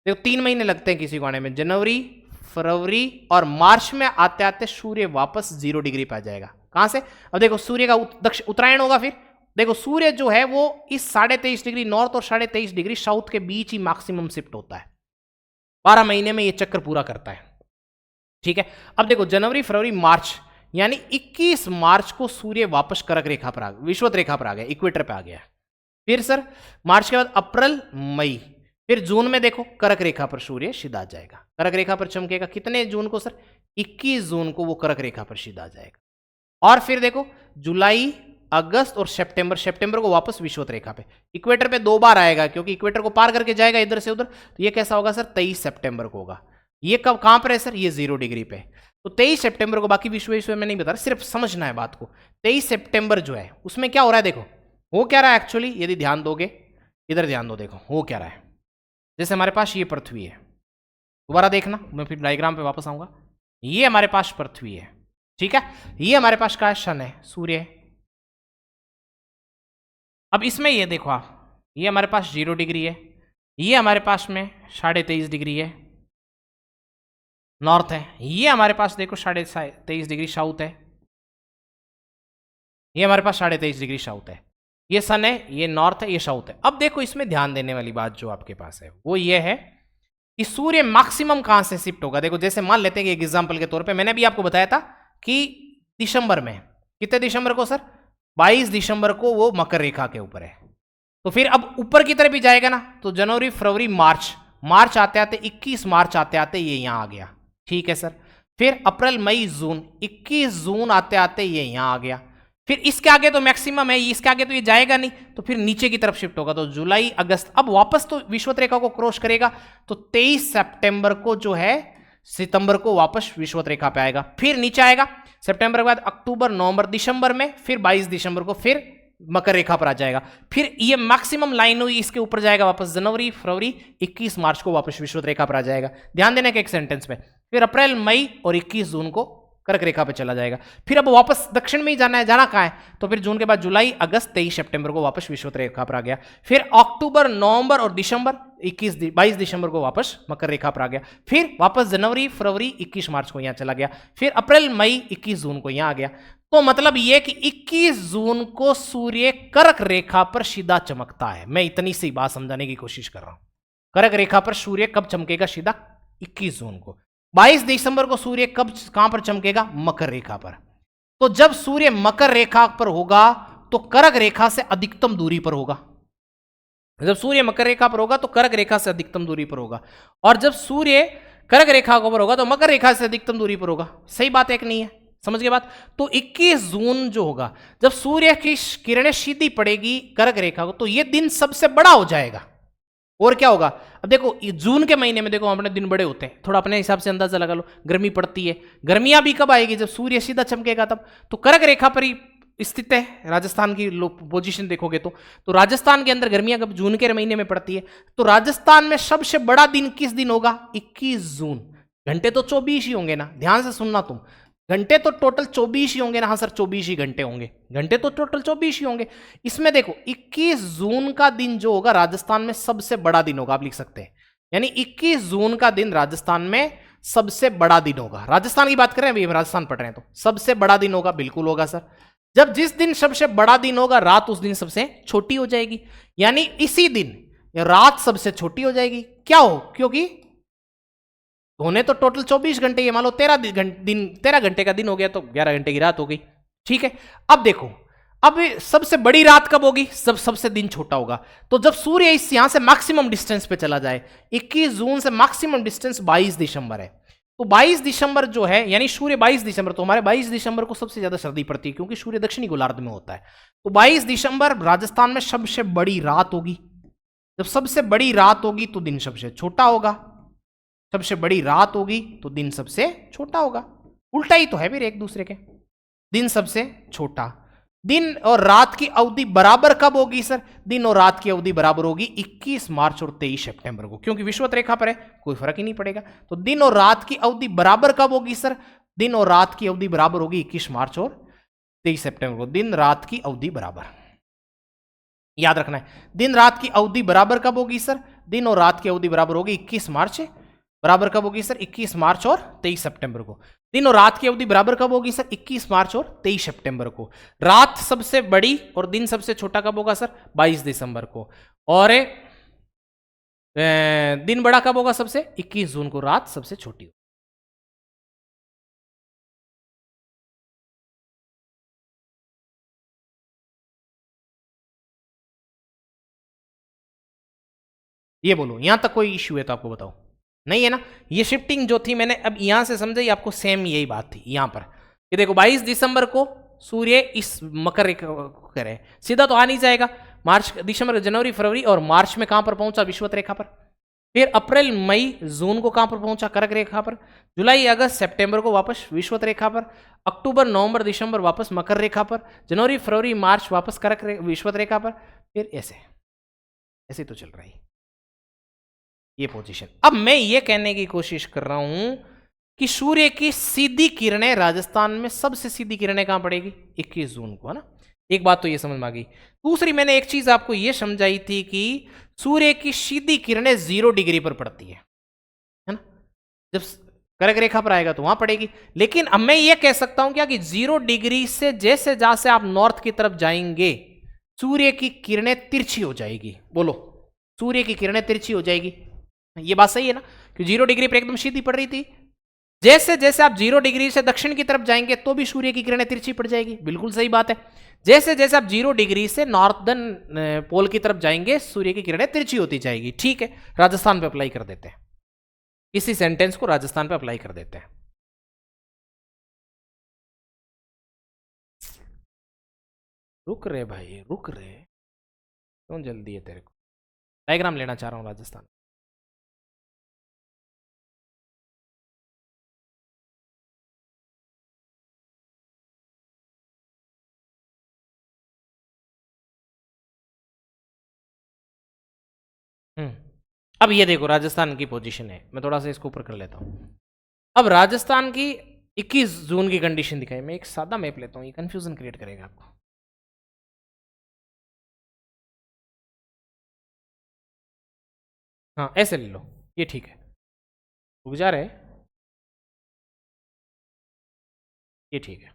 देखो 3 महीने लगते हैं किसी को आने में, जनवरी, फरवरी और मार्च में आते आते सूर्य वापस 0 डिग्री पे आ जाएगा। कहां से? अब देखो सूर्य का उत्तरायण होगा, फिर देखो सूर्य जो है वो इस 23.5 डिग्री नॉर्थ और 23.5 डिग्री साउथ के बीच ही मैक्सिमम शिफ्ट होता है। 12 महीने में ये चक्कर पूरा करता है, ठीक है। अब देखो जनवरी, फरवरी, मार्च यानी 21 मार्च को सूर्य वापस कर्क रेखा पर आ गया, विषुवत रेखा पर आ गया, इक्वेटर पे आ गया। फिर सर मार्च के बाद अप्रैल, मई, फिर जून में देखो कर्क रेखा पर सूर्य सीधा आ जाएगा, कर्क रेखा पर चमकेगा। कितने जून को सर? 21 जून को वो कर्क रेखा पर सीधा आ जाएगा। और फिर देखो जुलाई, अगस्त और सितंबर, सितंबर को वापस विषुवत रेखा पे, इक्वेटर पे 2 बार आएगा क्योंकि इक्वेटर को पार करके जाएगा इधर से उधर। तो ये कैसा होगा सर? 23 सितंबर को होगा। ये कब कहां पर है सर? ये 0 डिग्री पे। तो 23 सितंबर को, बाकी विश्व में नहीं बता रहा, सिर्फ समझना है बात को। 23 सितंबर जो है उसमें क्या हो रहा है? देखो हो क्या रहा है एक्चुअली, यदि ध्यान दोगे, इधर ध्यान दो, देखो हो क्या रहा है। जैसे हमारे पास ये पृथ्वी है, दोबारा देखना, मैं फिर डायग्राम पे वापस आऊंगा। ये हमारे पास पृथ्वी है, ठीक है। ये हमारे पास क्या है? सन है, सूर्य है। अब इसमें ये देखो आप, ये हमारे पास 0 डिग्री है, ये हमारे पास में 23.5 डिग्री है नॉर्थ है, ये हमारे पास देखो 23.5 डिग्री साउथ है, ये हमारे पास 23.5 डिग्री साउथ है। ये सन है, ये नॉर्थ है, ये साउथ है। अब देखो इसमें ध्यान देने वाली बात जो आपके पास है वो ये है कि सूर्य मैक्सिमम कहां से शिफ्ट होगा। देखो जैसे मान लेते हैं कि एग्जांपल के तौर पे मैंने भी आपको बताया था कि दिसंबर में, कितने दिसंबर को सर? 22 दिसंबर को वो मकर रेखा के ऊपर है। तो फिर अब ऊपर की तरफ भी जाएगा ना, तो जनवरी, फरवरी, मार्च, मार्च आते आते 21 मार्च आते आते ये यहां आ गया, ठीक है सर। फिर अप्रैल, मई, जून, 21 जून आते आते ये यहां आ गया। फिर इसके आगे तो मैक्सिमम है, इसके आगे तो ये जाएगा नहीं, तो फिर नीचे की तरफ शिफ्ट होगा, तो जुलाई, अगस्त, अब वापस तो विषुवत रेखा को क्रॉस करेगा, तो 23 सितंबर को जो है, सितंबर को वापस विषुवत रेखा पे आएगा। फिर नीचे आएगा, सितंबर के बाद अक्टूबर, नवंबर, दिसंबर में, फिर 22 दिसंबर को फिर मकर रेखा पर आ जाएगा। फिर ये मैक्सिमम लाइन हुई, इसके ऊपर जाएगा वापस जनवरी, फरवरी, 21 मार्च को वापस विषुवत रेखा पर आ जाएगा। ध्यान देने के एक सेंटेंस में, फिर अप्रैल, मई और 21 जून को कर्क रेखा पे चला जाएगा। फिर अब वापस दक्षिण में ही जाना है, जाना कहां है? तो फिर जून के बाद जुलाई, अगस्त, 23 सितंबर को वापस विषुवत रेखा पर आ गया। फिर अक्टूबर, नवंबर और दिसंबर, 22 दिसंबर को वापस मकर रेखा पर आ गया। फिर वापस जनवरी, फरवरी, 21 मार्च को यहां चला गया। फिर अप्रैल, मई, 21 जून को यहां आ गया। तो मतलब यह कि 21 जून को सूर्य कर्क रेखा पर सीधा चमकता है। मैं इतनी सी बात समझाने की कोशिश कर रहा हूं। कर्क रेखा पर सूर्य कब चमकेगा सीधा? 21 जून को। 22 दिसंबर को सूर्य कब कहां पर चमकेगा? मकर रेखा पर। तो जब सूर्य मकर रेखा पर होगा तो कर्क रेखा से अधिकतम दूरी पर होगा। जब सूर्य मकर रेखा पर होगा तो कर्क रेखा से अधिकतम दूरी पर होगा, और जब सूर्य कर्क रेखा पर होगा तो मकर रेखा से अधिकतम दूरी पर होगा। सही बात है कि नहीं है? समझ गए बात। तो 21 जून जो होगा, जब सूर्य की किरणें सीधी पड़ेगी कर्क रेखा को, तो ये दिन सबसे बड़ा हो जाएगा। और क्या होगा, अब देखो जून के महीने में देखो अपने दिन बड़े होते हैं, थोड़ा अपने हिसाब से अंदाजा लगा लो। गर्मी पड़ती है, गर्मियां भी कब आएगी, जब सूर्य सीधा चमकेगा तब। तो कर्क रेखा पर ही स्थित है राजस्थान की पोजीशन देखोगे तो राजस्थान के अंदर गर्मियां कब, जून के महीने में पड़ती है। तो राजस्थान में सबसे बड़ा दिन किस दिन होगा, 21 जून। घंटे तो 24 ही होंगे ना, ध्यान से सुनना तुम, घंटे तो टोटल 24 ही होंगे ना। हाँ सर 24 ही घंटे होंगे, घंटे तो टोटल 24 ही होंगे। इसमें देखो 21 जून का दिन जो होगा राजस्थान में सबसे बड़ा दिन होगा, आप लिख सकते हैं। यानी 21 जून का दिन राजस्थान में सबसे बड़ा दिन होगा। राजस्थान की बात कर रहे हैं, अभी हम राजस्थान पढ़ रहे हैं, तो सबसे बड़ा दिन होगा, बिल्कुल होगा सर। जब जिस दिन सबसे बड़ा दिन होगा, रात उस दिन सबसे छोटी हो जाएगी। यानी इसी दिन रात सबसे छोटी हो जाएगी। क्या हो, क्योंकि होने तो टोटल 24 घंटे, ये मान लो 13 घंटे का दिन हो गया, तो 11 घंटे की रात हो गई। ठीक है, अब देखो, अब सबसे बड़ी रात कब होगी, सबसे दिन छोटा होगा। तो जब सूर्य इस यहां से मैक्सिमम डिस्टेंस पे चला जाए, 21 जून से मैक्सिमम डिस्टेंस 22 दिसंबर है, तो 22 दिसंबर जो है, यानी सूर्य 22 दिसंबर, तो हमारे 22 दिसंबर को सबसे ज्यादा सर्दी पड़ती है, क्योंकि सूर्य दक्षिणी गोलार्ध में होता है। तो 22 दिसंबर राजस्थान में सबसे बड़ी रात होगी। जब सबसे बड़ी रात होगी तो दिन सबसे छोटा होगा, सबसे बड़ी रात होगी तो दिन सबसे छोटा होगा। उल्टा ही तो है फिर एक दूसरे के, दिन सबसे छोटा। दिन और रात की अवधि बराबर कब होगी सर, दिन और रात की अवधि बराबर होगी 21 मार्च और 23 सितंबर को, क्योंकि विषुवत रेखा पर है, कोई फर्क ही नहीं पड़ेगा। तो दिन और रात की अवधि बराबर कब होगी सर, दिन और रात की अवधि बराबर होगी 21 मार्च और 23 सितंबर को। दिन रात की अवधि बराबर, याद रखना है। दिन रात की अवधि बराबर कब होगी सर, दिन और रात की अवधि बराबर होगी 21 मार्च, बराबर कब होगी सर, 21 मार्च और 23 सितंबर को। दिन और रात की अवधि बराबर कब होगी सर, 21 मार्च और 23 सितंबर को। रात सबसे बड़ी और दिन सबसे छोटा कब होगा सर, 22 दिसंबर को। और दिन बड़ा कब होगा सबसे, 21 जून को, रात सबसे छोटी होगी। ये बोलो, यहां तक कोई इश्यू है तो आपको बताओ, नहीं है ना। ये शिफ्टिंग जो थी मैंने अब यहां से समझाई आपको, सेम यही बात थी यहां पर। ये देखो 22 दिसंबर को सूर्य इस मकर रेखा करे, सीधा तो आ नहीं जाएगा। मार्च, दिसंबर, जनवरी, फरवरी और मार्च में कहां पर पहुंचा, विषुवत रेखा पर। फिर अप्रैल, मई, जून को कहां पर पहुंचा, कर्क रेखा पर। जुलाई, अगस्त, सितंबर को वापस विषुवत रेखा पर। अक्टूबर, नवंबर, दिसंबर वापस मकर रेखा पर। जनवरी, फरवरी, मार्च वापस कर्क विषुवत रेखा पर। फिर ऐसे ऐसे तो चल रहा है ये पोजीशन। अब मैं ये कहने की कोशिश कर रहा हूं कि सूर्य की सीधी किरणें राजस्थान में सबसे सीधी किरणें कहां पड़ेगी, 21 जून को, है ना। एक बात तो ये समझ में आ गई। दूसरी मैंने एक चीज आपको ये समझाई थी कि सूर्य की सीधी किरणें 0 डिग्री पर पड़ती है ना। जब कर्क रेखा पर आएगा तो वहां पड़ेगी। लेकिन अब मैं ये कह सकता हूं क्या कि 0 डिग्री से जैसे जैसे आप नॉर्थ की तरफ जाएंगे, सूर्य की किरणें तिरछी हो जाएगी। बोलो, सूर्य की किरणें तिरछी हो जाएगी। ये बात सही है ना, कि 0 डिग्री पर एकदम सीधी पड़ रही थी। जैसे जैसे आप 0 डिग्री से दक्षिण की तरफ जाएंगे तो भी सूर्य की किरणें तिरछी पड़ जाएगी, बिल्कुल सही बात है। जैसे जैसे आप 0 डिग्री से नॉर्दर्न पोल की तरफ जाएंगे, सूर्य की किरणें तिरछी होती जाएगी। ठीक है, राजस्थान पे अप्लाई कर देते हैं, इसी सेंटेंस को राजस्थान पे अप्लाई कर देते हैं। रुक रहे भाई, रुक रहे, क्यों जल्दी है तेरे को। डायग्राम लेना चाह रहा हूं राजस्थान। अब ये देखो राजस्थान की पोजीशन है, मैं थोड़ा सा इसको ऊपर कर लेता हूं। अब राजस्थान की 21 जून की कंडीशन दिखाई। मैं एक सादा मैप लेता हूं, ये कंफ्यूजन क्रिएट करेगा आपको। हाँ ऐसे ले लो, ये ठीक है। रुक जा रहे, ये ठीक है।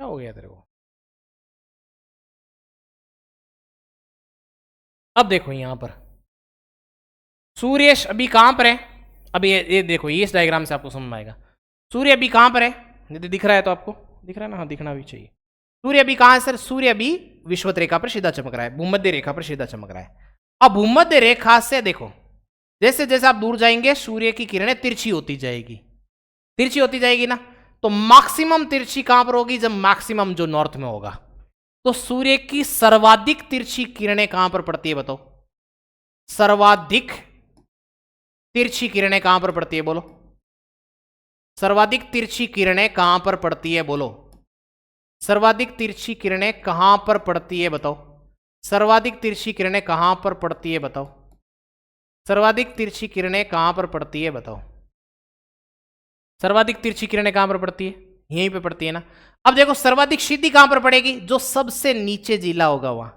क्या हो गया तेरे को। अब देखो यहां पर सूर्य अभी कहां पर है। अब ये देखो, ये इस डायग्राम से आपको समझ में आएगा। सूर्य अभी कहां पर है, यदि दिख रहा है तो आपको दिख रहा है ना, हाँ दिखना भी चाहिए। सूर्य अभी कहां है सर, सूर्य अभी विषुवत रेखा पर सीधा चमक रहा है, भूमध्य रेखा पर सीधा चमक रहा है। अब भूमध्य रेखा से देखो, जैसे जैसे आप दूर जाएंगे सूर्य की किरणें तिरछी होती जाएगी, तिरछी होती जाएगी ना। तो मैक्सिमम तिरछी कहां पर होगी? जब मैक्सिमम जो नॉर्थ में होगा। तो सूर्य की सर्वाधिक तिरछी किरणें कहां पर पड़ती है बताओ? सर्वाधिक तिरछी किरणें कहां पर पड़ती है बोलो? सर्वाधिक तिरछी किरणें कहां पर पड़ती है बोलो? सर्वाधिक तिरछी किरणें कहां पर पड़ती है बताओ? सर्वाधिक तिरछी किरणें कहां पर पड़ती है बताओ? सर्वाधिक तिरछी किरणें कहां पर पड़ती है बताओ? सर्वाधिक तिरछी किरणें कहां पर पड़ती है? यहीं पे पड़ती है ना। अब देखो सर्वाधिक सीधी कहां पर पड़ेगी? जो सबसे नीचे जिला होगा वहां।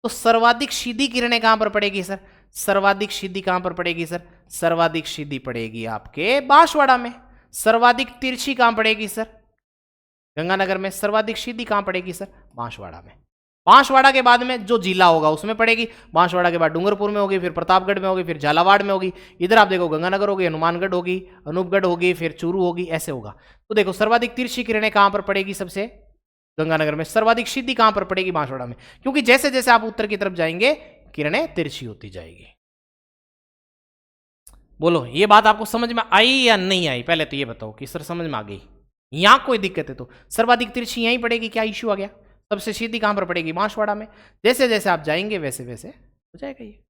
तो सर्वाधिक सीधी किरणें कहां पर पड़ेगी सर? सर्वाधिक सीधी कहां पर पड़ेगी सर? सर्वाधिक सीधी पड़ेगी आपके बांसवाड़ा में। सर्वाधिक तिरछी कहां पड़ेगी सर? गंगानगर में। सर्वाधिक सीधी कहां पड़ेगी सर? बांसवाड़ा में। बांसवाड़ा के बाद में जो जिला होगा उसमें पड़ेगी। बांसवाड़ा के बाद डूंगरपुर में होगी, फिर प्रतापगढ़ में होगी, फिर झालावाड़ में होगी। इधर आप देखो गंगानगर होगी, हनुमानगढ़ होगी, अनूपगढ़ होगी, फिर चूरू होगी, ऐसे होगा। तो देखो सर्वाधिक तिरछी किरणें कहां पर पड़ेगी? सबसे गंगानगर में। सर्वाधिक सीधी कहां पर पड़ेगी? बांसवाड़ा में। क्योंकि जैसे जैसे आप उत्तर की तरफ जाएंगे किरणें तिरछी होती जाएगी। बोलो ये बात आपको समझ में आई या नहीं आई? पहले तो ये बताओ कि सर समझ में आ गई। यहां कोई दिक्कत है तो सर्वाधिक तिरछी यहीं पड़ेगी, क्या इश्यू आ गया? सबसे सीधी कहां पर पड़ेगी? बांसवाड़ा में। जैसे जैसे आप जाएंगे वैसे वैसे हो जाएगा ये।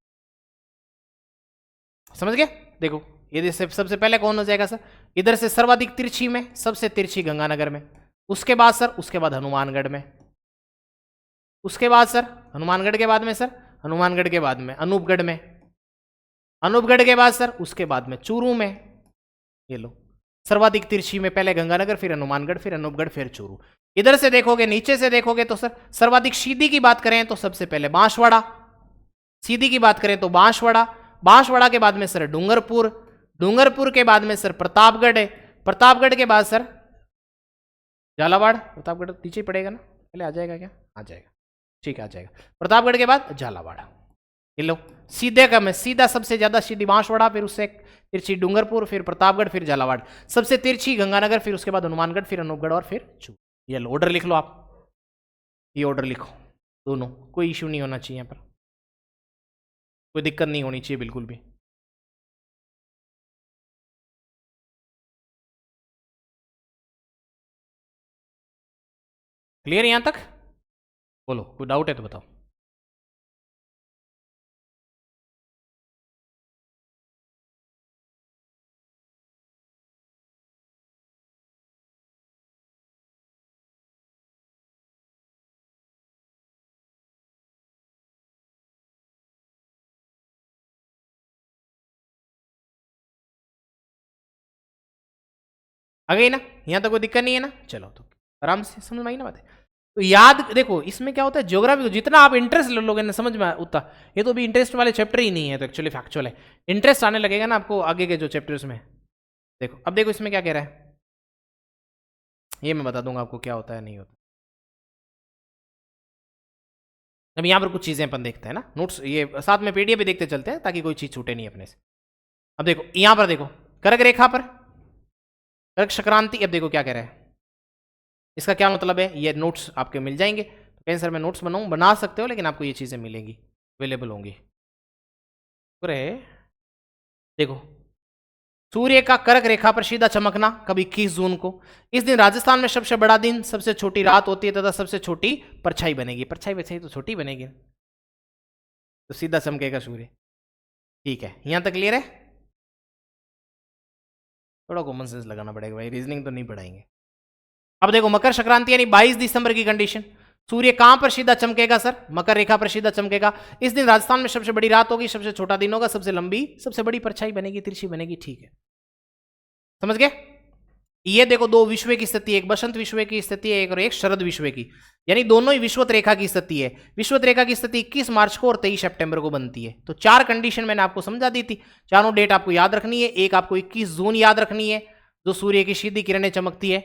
समझ गए? देखो ये सबसे पहले कौन हो जाएगा सर? इधर से सर्वाधिक तिरछी में सबसे तिरछी गंगानगर में। उसके बाद सर, उसके बाद हनुमानगढ़ में। उसके बाद सर हनुमानगढ़ के बाद में सर, हनुमानगढ़ के बाद में अनूपगढ़ में। अनूपगढ़ के बाद सर उसके बाद में चूरू में। ये लो सर्वाधिक तिरछी में पहले गंगानगर, फिर हनुमानगढ़, फिर अनूपगढ़, फिर चूरू। इधर से देखोगे, नीचे से देखोगे तो सर सर्वाधिक सीधी की बात करें तो सबसे पहले बांसवाड़ा। सीधी की बात करें तो बांसवाड़ा। बांसवाड़ा के बाद में सर डूंगरपुर। डूंगरपुर के बाद में सर प्रतापगढ़ है। प्रतापगढ़ के बाद सर झालावाड़। प्रतापगढ़ नीचे पड़ेगा ना, पहले आ जाएगा क्या? आ जाएगा, ठीक है आ जाएगा। प्रतापगढ़ के बाद झालावाड़। ये लो सीधे का में सीधा सबसे ज्यादा सीधी बांसवाड़ा, फिर उससे तिरछी डूंगरपुर, फिर प्रतापगढ़, फिर झालावाड़। सबसे तिरछी गंगानगर, फिर उसके बाद हनुमानगढ़, फिर अनूपगढ़ और फिर चूरू। ये लो ऑर्डर लिख लो आप, ये ऑर्डर लिखो दोनों। कोई इश्यू नहीं होना चाहिए यहाँ पर, कोई दिक्कत नहीं होनी चाहिए बिल्कुल भी। क्लियर यहां तक? बोलो कोई डाउट है तो बताओ। आ गई ना? यहां तक कोई दिक्कत नहीं है ना? चलो तो आराम से समझ में आई ना बात है। तो याद देखो इसमें क्या होता है, ज्योग्राफी को जितना आप इंटरेस्ट ले लोगे ना समझ में उतना। ये तो अभी इंटरेस्ट वाले चैप्टर ही नहीं है, तो एक्चुअली फैक्चुअल है। इंटरेस्ट आने लगेगा ना आपको आगे के जो चैप्टर्स में। देखो अब देखो इसमें क्या कह रहा है, ये मैं बता दूंगा आपको क्या होता है नहीं होता। अब यहाँ पर कुछ चीजें अपन देखते हैं ना, नोट्स ये साथ में पीडीएफ भी देखते चलते हैं ताकि कोई चीज छूटे नहीं अपने से। अब देखो यहाँ पर देखो कर्क रेखा पर कर्क संक्रांति। अब देखो क्या कह रहा है, इसका क्या मतलब है, ये नोट्स आपके मिल जाएंगे। तो कहीं सर मैं नोट्स बनाऊँ, बना सकते हो, लेकिन आपको ये चीज़ें मिलेंगी, अवेलेबल होंगी। पूरे देखो सूर्य का कर्क रेखा पर सीधा चमकना कब 21 जून को। इस दिन राजस्थान में सबसे बड़ा दिन, सबसे छोटी रात होती है तथा सबसे छोटी परछाई बनेगी। परछाई वैसे तो छोटी बनेगी, तो सीधा चमकेगा सूर्य। ठीक है यहां तक क्लियर है? थोड़ा कॉमन सेंस लगाना पड़ेगा भाई, रीजनिंग तो नहीं पढ़ाएंगे। अब देखो मकर संक्रांति यानी 22 दिसंबर की कंडीशन। सूर्य कहां पर सीधा चमकेगा सर? मकर रेखा पर सीधा चमकेगा। इस दिन राजस्थान में सबसे बड़ी रात होगी, सबसे छोटा दिन होगा, सबसे लंबी सबसे बड़ी परछाई बनेगी, तिरछी बनेगी। ठीक है समझ गए? ये देखो दो विश्व की स्थिति, एक बसंत विश्व की स्थिति है, एक और एक शरद विश्व की, यानी दोनों ही विश्वत रेखा की स्थिति है। विश्वत रेखा की स्थिति 21 मार्च को और 23 सितंबर को बनती है। तो चार कंडीशन मैंने आपको समझा दी थी, चारों डेट आपको याद रखनी है। एक आपको 21 जून याद रखनी है, जो सूर्य की सीधी किरणें चमकती है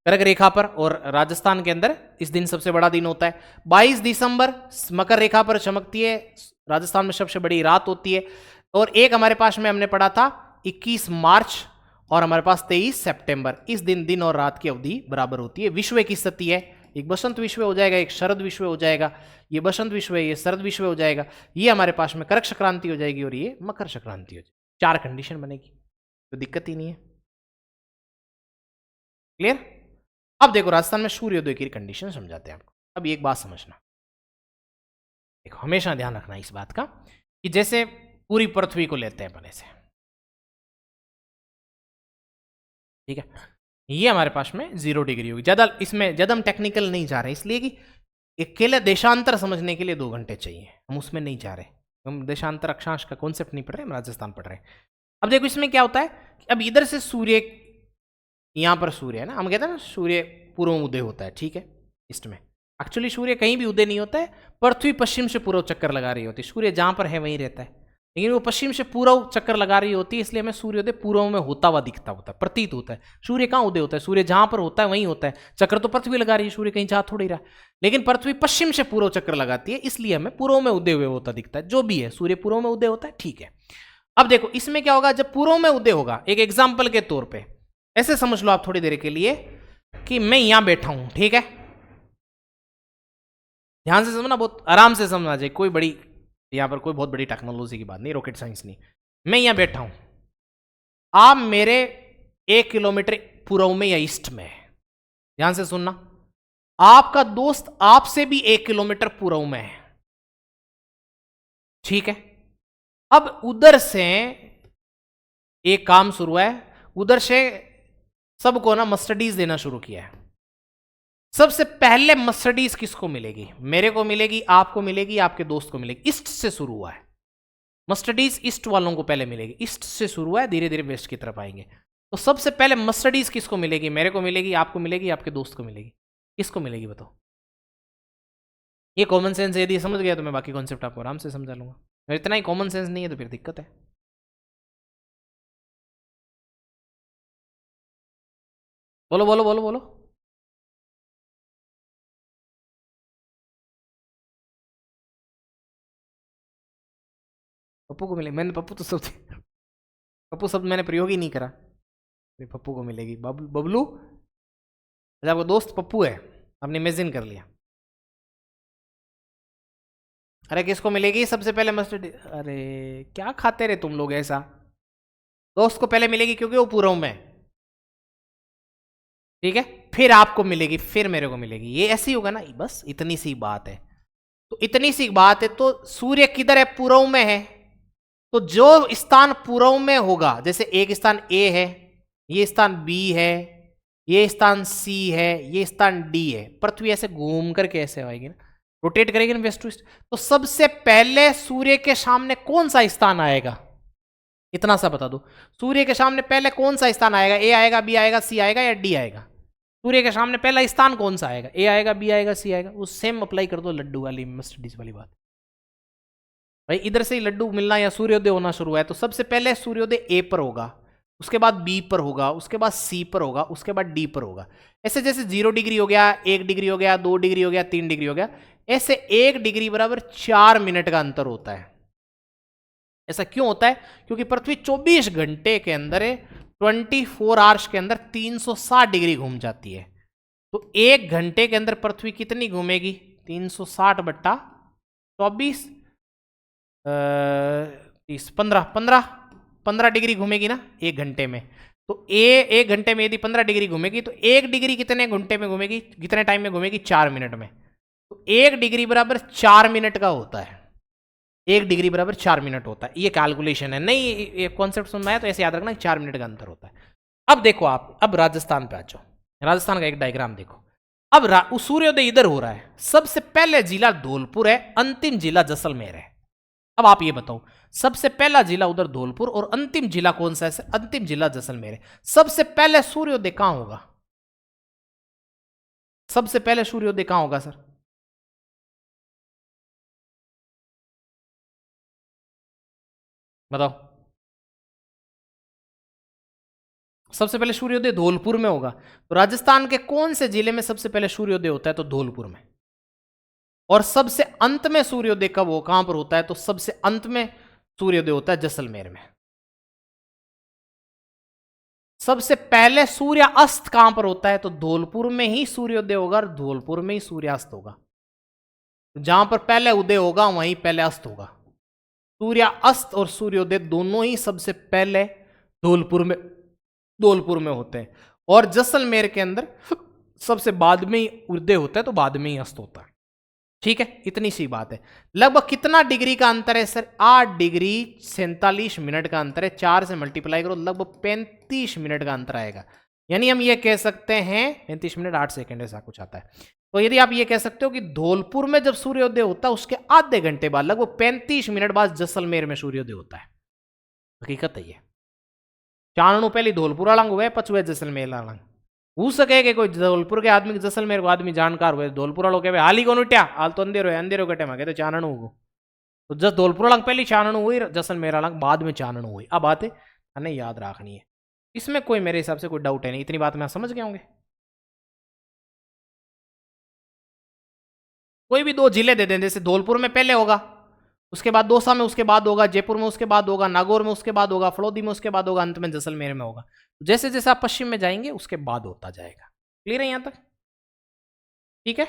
कर्क रेखा पर, और राजस्थान के अंदर इस दिन सबसे बड़ा दिन होता है। 22 दिसंबर मकर रेखा पर चमकती है, राजस्थान में सबसे बड़ी रात होती है। और एक हमारे पास में हमने पढ़ा था 21 मार्च और हमारे पास 23 सितंबर। इस दिन दिन और रात की अवधि बराबर होती है। विश्व की स्थिति है, एक बसंत विश्व हो जाएगा, एक शरद विश्व हो जाएगा। ये बसंत विश्व है, ये शरद विश्व हो जाएगा। ये हमारे पास में कर्क संक्रांति हो जाएगी और ये मकर संक्रांति हो जाएगी। 4 कंडीशन बनेगी, तो दिक्कत ही नहीं है। क्लियर? अब देखो राजस्थान में सूर्योदय की कंडीशन समझाते हैं आपको। अब एक बात समझना, देखो हमेशा ध्यान रखना इस बात का कि जैसे पूरी पृथ्वी को लेते हैं अपन ऐसे, ठीक है, ये हमारे पास में 0 डिग्री होगी। ज्यादा इसमें ज्यादा हम टेक्निकल नहीं जा रहे, इसलिए कि अकेले देशांतर समझने के लिए 2 घंटे चाहिए, हम उसमें नहीं जा रहे। हम देशांतर अक्षांश का कॉन्सेप्ट नहीं पढ़ रहे, हम राजस्थान पढ़ रहे हैं। अब देखो इसमें क्या होता है कि अब इधर से सूर्य, यहां पर सूर्य है ना, हम कहते हैं ना सूर्य पूर्व में उदय होता है, ठीक है, ईस्ट में। एक्चुअली सूर्य कहीं भी उदय नहीं होता है, पृथ्वी पश्चिम से पूर्व चक्कर लगा रही होती है, सूर्य जहां पर है वहीं रहता है, लेकिन वो पश्चिम से पूर्व चक्कर लगा रही होती है, इसलिए हमें सूर्योदय पूर्व में होता हुआ दिखता होता है, प्रतीत होता है। सूर्य कहाँ उदय होता है? सूर्य जहां पर होता है वहीं होता है, चक्कर तो पृथ्वी लगा रही है, सूर्य कहीं जा थोड़ी रहा, लेकिन पृथ्वी पश्चिम से पूर्व चक्कर लगाती है, इसलिए हमें पूर्व में उदय हुए होता दिखता है। जो भी है, सूर्य पूर्व में उदय होता है, ठीक है। अब देखो इसमें क्या होगा, जब पूर्व में उदय होगा, एक एग्जाम्पल के तौर पर ऐसे समझ लो आप थोड़ी देर के लिए कि मैं यहां बैठा हूं, ठीक है, ध्यान से समझना, बहुत आराम से समझना चाहिए, कोई बड़ी यहां पर कोई बहुत बड़ी टेक्नोलॉजी की बात नहीं, रॉकेट साइंस नहीं। मैं यहां बैठा हूं, आप मेरे 1 किलोमीटर पूर्व में या ईस्ट में, ध्यान से सुनना, आपका दोस्त आपसे भी 1 किलोमीटर पूर्व में है, ठीक है। अब उधर से एक काम शुरू है, उधर से सबको ना मर्सिडीज देना शुरू किया है। सबसे पहले मर्सिडीज किसको मिलेगी? मेरे को मिलेगी, आपको मिलेगी, आपके दोस्त को मिलेगी। ईस्ट से शुरू हुआ है मर्सिडीज, ईस्ट वालों को पहले मिलेगी, ईस्ट से शुरू हुआ है, धीरे धीरे वेस्ट की तरफ आएंगे। तो सबसे पहले मर्सिडीज किसको मिलेगी? मेरे को मिलेगी, आपको मिलेगी, आपके दोस्त को मिलेगी। किसको मिलेगी बताओ? ये कॉमन सेंस यदि समझ गया तो मैं बाकी कॉन्सेप्ट आपको आराम से समझा लूंगा, अगर इतना ही कॉमन सेंस नहीं है तो फिर दिक्कत है। बोलो बोलो बोलो बोलो। पप्पू को मिलेगी? मैंने पप्पू तो शब्द पप्पू शब्द मैंने प्रयोग ही नहीं करा, पप्पू को मिलेगी। बबलू, अच्छा आपका दोस्त पप्पू है, आपने इमेजिन कर लिया। अरे किसको मिलेगी सबसे पहले मस्टर्ड? अरे क्या खाते रहे तुम लोग ऐसा? दोस्त को पहले मिलेगी क्योंकि वो पूर्व में, ठीक है, फिर आपको मिलेगी, फिर मेरे को मिलेगी। ये ऐसे ही होगा ना, बस इतनी सी बात है। तो इतनी सी बात है, तो सूर्य किधर है? पूर्व में है। तो जो स्थान पूर्व में होगा, जैसे एक स्थान ए है, ये स्थान बी है, ये स्थान सी है, ये स्थान डी है, पृथ्वी ऐसे घूम करके ऐसे आएगी ना, रोटेट करेगी ना वेस्ट टू ईस्ट। तो सबसे पहले सूर्य के सामने कौन सा स्थान आएगा? इतना सा बता दो, सूर्य के सामने पहले कौन सा स्थान आएगा? ए आएगा, बी आएगा, सी आएगा या डी आएगा? सूर्य के सामने पहला स्थान कौन सा आएगा? ए आएगा, बी आएगा, सी आएगा। वो सेम अप्लाई कर दो लड्डू वाली, मर्सिडीज वाली बात। भाई इधर से ही लड्डू मिलना या सूर्योदय होना शुरू हुआ है, तो सबसे पहले सूर्योदय ए पर होगा, उसके बाद बी पर होगा, उसके बाद सी पर होगा, उसके बाद डी पर होगा। ऐसे जैसे 0 डिग्री हो गया, 1 डिग्री हो गया, 2 डिग्री हो गया, 3 डिग्री हो गया, ऐसे 1 डिग्री बराबर 4 मिनट का अंतर होता है। ऐसा क्यों होता है? क्योंकि पृथ्वी 24 घंटे के अंदर 24 आवर्स के अंदर 360 डिग्री घूम जाती है। तो 1 घंटे के अंदर पृथ्वी कितनी घूमेगी? 360 बट्टा 24, 30, 15 डिग्री घूमेगी ना 1 घंटे में। तो 1 घंटे में यदि 15 डिग्री घूमेगी तो 1 डिग्री कितने घंटे में घूमेगी, कितने टाइम में घूमेगी? 4 मिनट में। तो 1 डिग्री बराबर 4 मिनट का होता है। 1 डिग्री बराबर 4 मिनट होता है, ये कैलकुलेशन है। नहीं ये कॉन्सेप्ट सुनना है तो ऐसे याद रखना 4 मिनट का अंतर होता है। अब देखो आप, अब राजस्थान पे आ जाओ, राजस्थान का एक डायग्राम देखो। अब सूर्योदय इधर हो रहा है, सबसे पहले जिला धौलपुर है, अंतिम जिला जैसलमेर है। अब आप ये बताओ, सबसे पहला जिला उधर धौलपुर और अंतिम जिला कौन सा है? अंतिम जिला जैसलमेर है। सबसे पहले सूर्योदय कहां होगा? सबसे पहले सूर्योदय कहां होगा सर? बताओ। सबसे पहले सूर्योदय धौलपुर में होगा। तो राजस्थान के कौन से जिले में सबसे पहले सूर्योदय होता है? तो धौलपुर में। और सबसे अंत में सूर्योदय कब हो, कहां पर होता है? तो सबसे अंत में सूर्योदय होता है जैसलमेर में। सबसे पहले सूर्य अस्त कहां पर होता है? तो धौलपुर में ही सूर्योदय होगा और धौलपुर में ही सूर्यास्त होगा। जहां पर पहले उदय होगा वहीं पहले अस्त होगा। सूर्यास्त और सूर्योदय दोनों ही सबसे पहले धौलपुर में होते हैं, और जैसलमेर के अंदर सबसे बाद में ही उदय होता है, तो बाद में ही अस्त होता है। ठीक है, इतनी सी बात है। लगभग कितना डिग्री का अंतर है सर? 8 डिग्री 47 मिनट का अंतर है। 4 से मल्टीप्लाई करो, लगभग 35 मिनट का अंतर आएगा। यानी हम ये कह सकते हैं 35 मिनट 8 सेकंड ऐसा कुछ आता है। तो यदि आप ये कह सकते हो कि धौलपुर में जब सूर्योदय होता है उसके आधे घंटे बाद, लगभग 35 मिनट बाद जैसलमेर में सूर्योदय होता है। हकीकत है ये। चाणनु पहले धौलपुर अलंग हुए, पछुए जैसलमेर अलंग हो सके कि कोई धौलपुर के आदमी जैसलमेर को आदमी जानकार हुए, धौलपुर वालों के हाल ही को उठ्या, हाल तो अंधेरो कटे में कहते चाणनु को, तो जस धौलपुर अलंग पहले चाणनु हुई, जैसलमेर अलंग बाद में चाणनु हुई। अब बात है हमें याद रखनी है, इसमें कोई मेरे हिसाब से कोई डाउट है नहीं, इतनी बात मैं समझ गए होंगे। कोई भी 2 जिले दे दें, जैसे धौलपुर में पहले होगा, उसके बाद दौसा में उसके बाद होगा, जयपुर में उसके बाद होगा, नागौर में उसके बाद होगा, फलोदी में उसके बाद होगा, अंत में जैसलमेर में होगा। जैसे जैसे आप पश्चिम में जाएंगे उसके बाद होता जाएगा। क्लियर है यहां तक? ठीक है।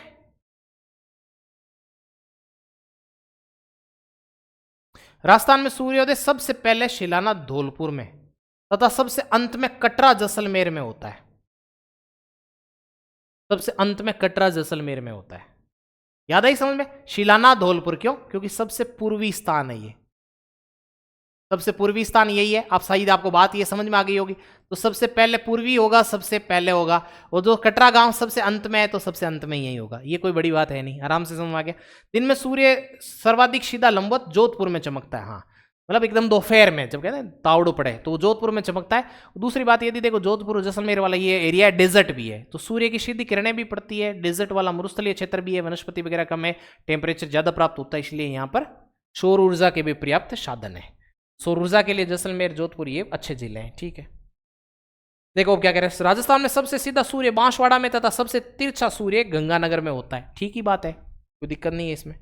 राजस्थान में सूर्योदय सबसे पहले शिलाना धौलपुर में तथा सबसे अंत में कटरा जैसलमेर में होता है। सबसे अंत में कटरा जैसलमेर में होता है। याद आई समझ में? शिलाना धौलपुर क्यों? क्योंकि सबसे पूर्वी स्थान है ये, सबसे पूर्वी स्थान यही है। आप शायद आपको बात ये समझ में आ गई होगी। तो सबसे पहले पूर्वी होगा, सबसे पहले होगा, और जो कटरा गांव सबसे अंत में है तो सबसे अंत में यही होगा। ये कोई बड़ी बात है नहीं, आराम से समझ में आ गया। दिन में सूर्य सर्वाधिक सीधा लंबवत जोधपुर में चमकता है। हाँ, मतलब एकदम दोपहर में जब कहते हैं तावड़ो पड़े तो जोधपुर में चमकता है। दूसरी बात यदि देखो जोधपुर जैसलमेर वाला ये एरिया डेजर्ट भी है, तो सूर्य की सीधी किरणें भी पड़ती है। डेजर्ट वाला मरुस्थलीय क्षेत्र भी है, वनस्पति वगैरह कम है, टेम्परेचर ज्यादा प्राप्त होता है, इसलिए यहाँ पर सौर ऊर्जा के भी पर्याप्त साधन है। सौर ऊर्जा के लिए जैसलमेर जोधपुर ये अच्छे जिले हैं। ठीक है, देखो अब क्या कह रहे हैं। राजस्थान में सबसे सीधा सूर्य बांसवाड़ा में तथा सबसे तिरछा सूर्य गंगानगर में होता है। ठीक ही बात है, कोई दिक्कत नहीं है इसमें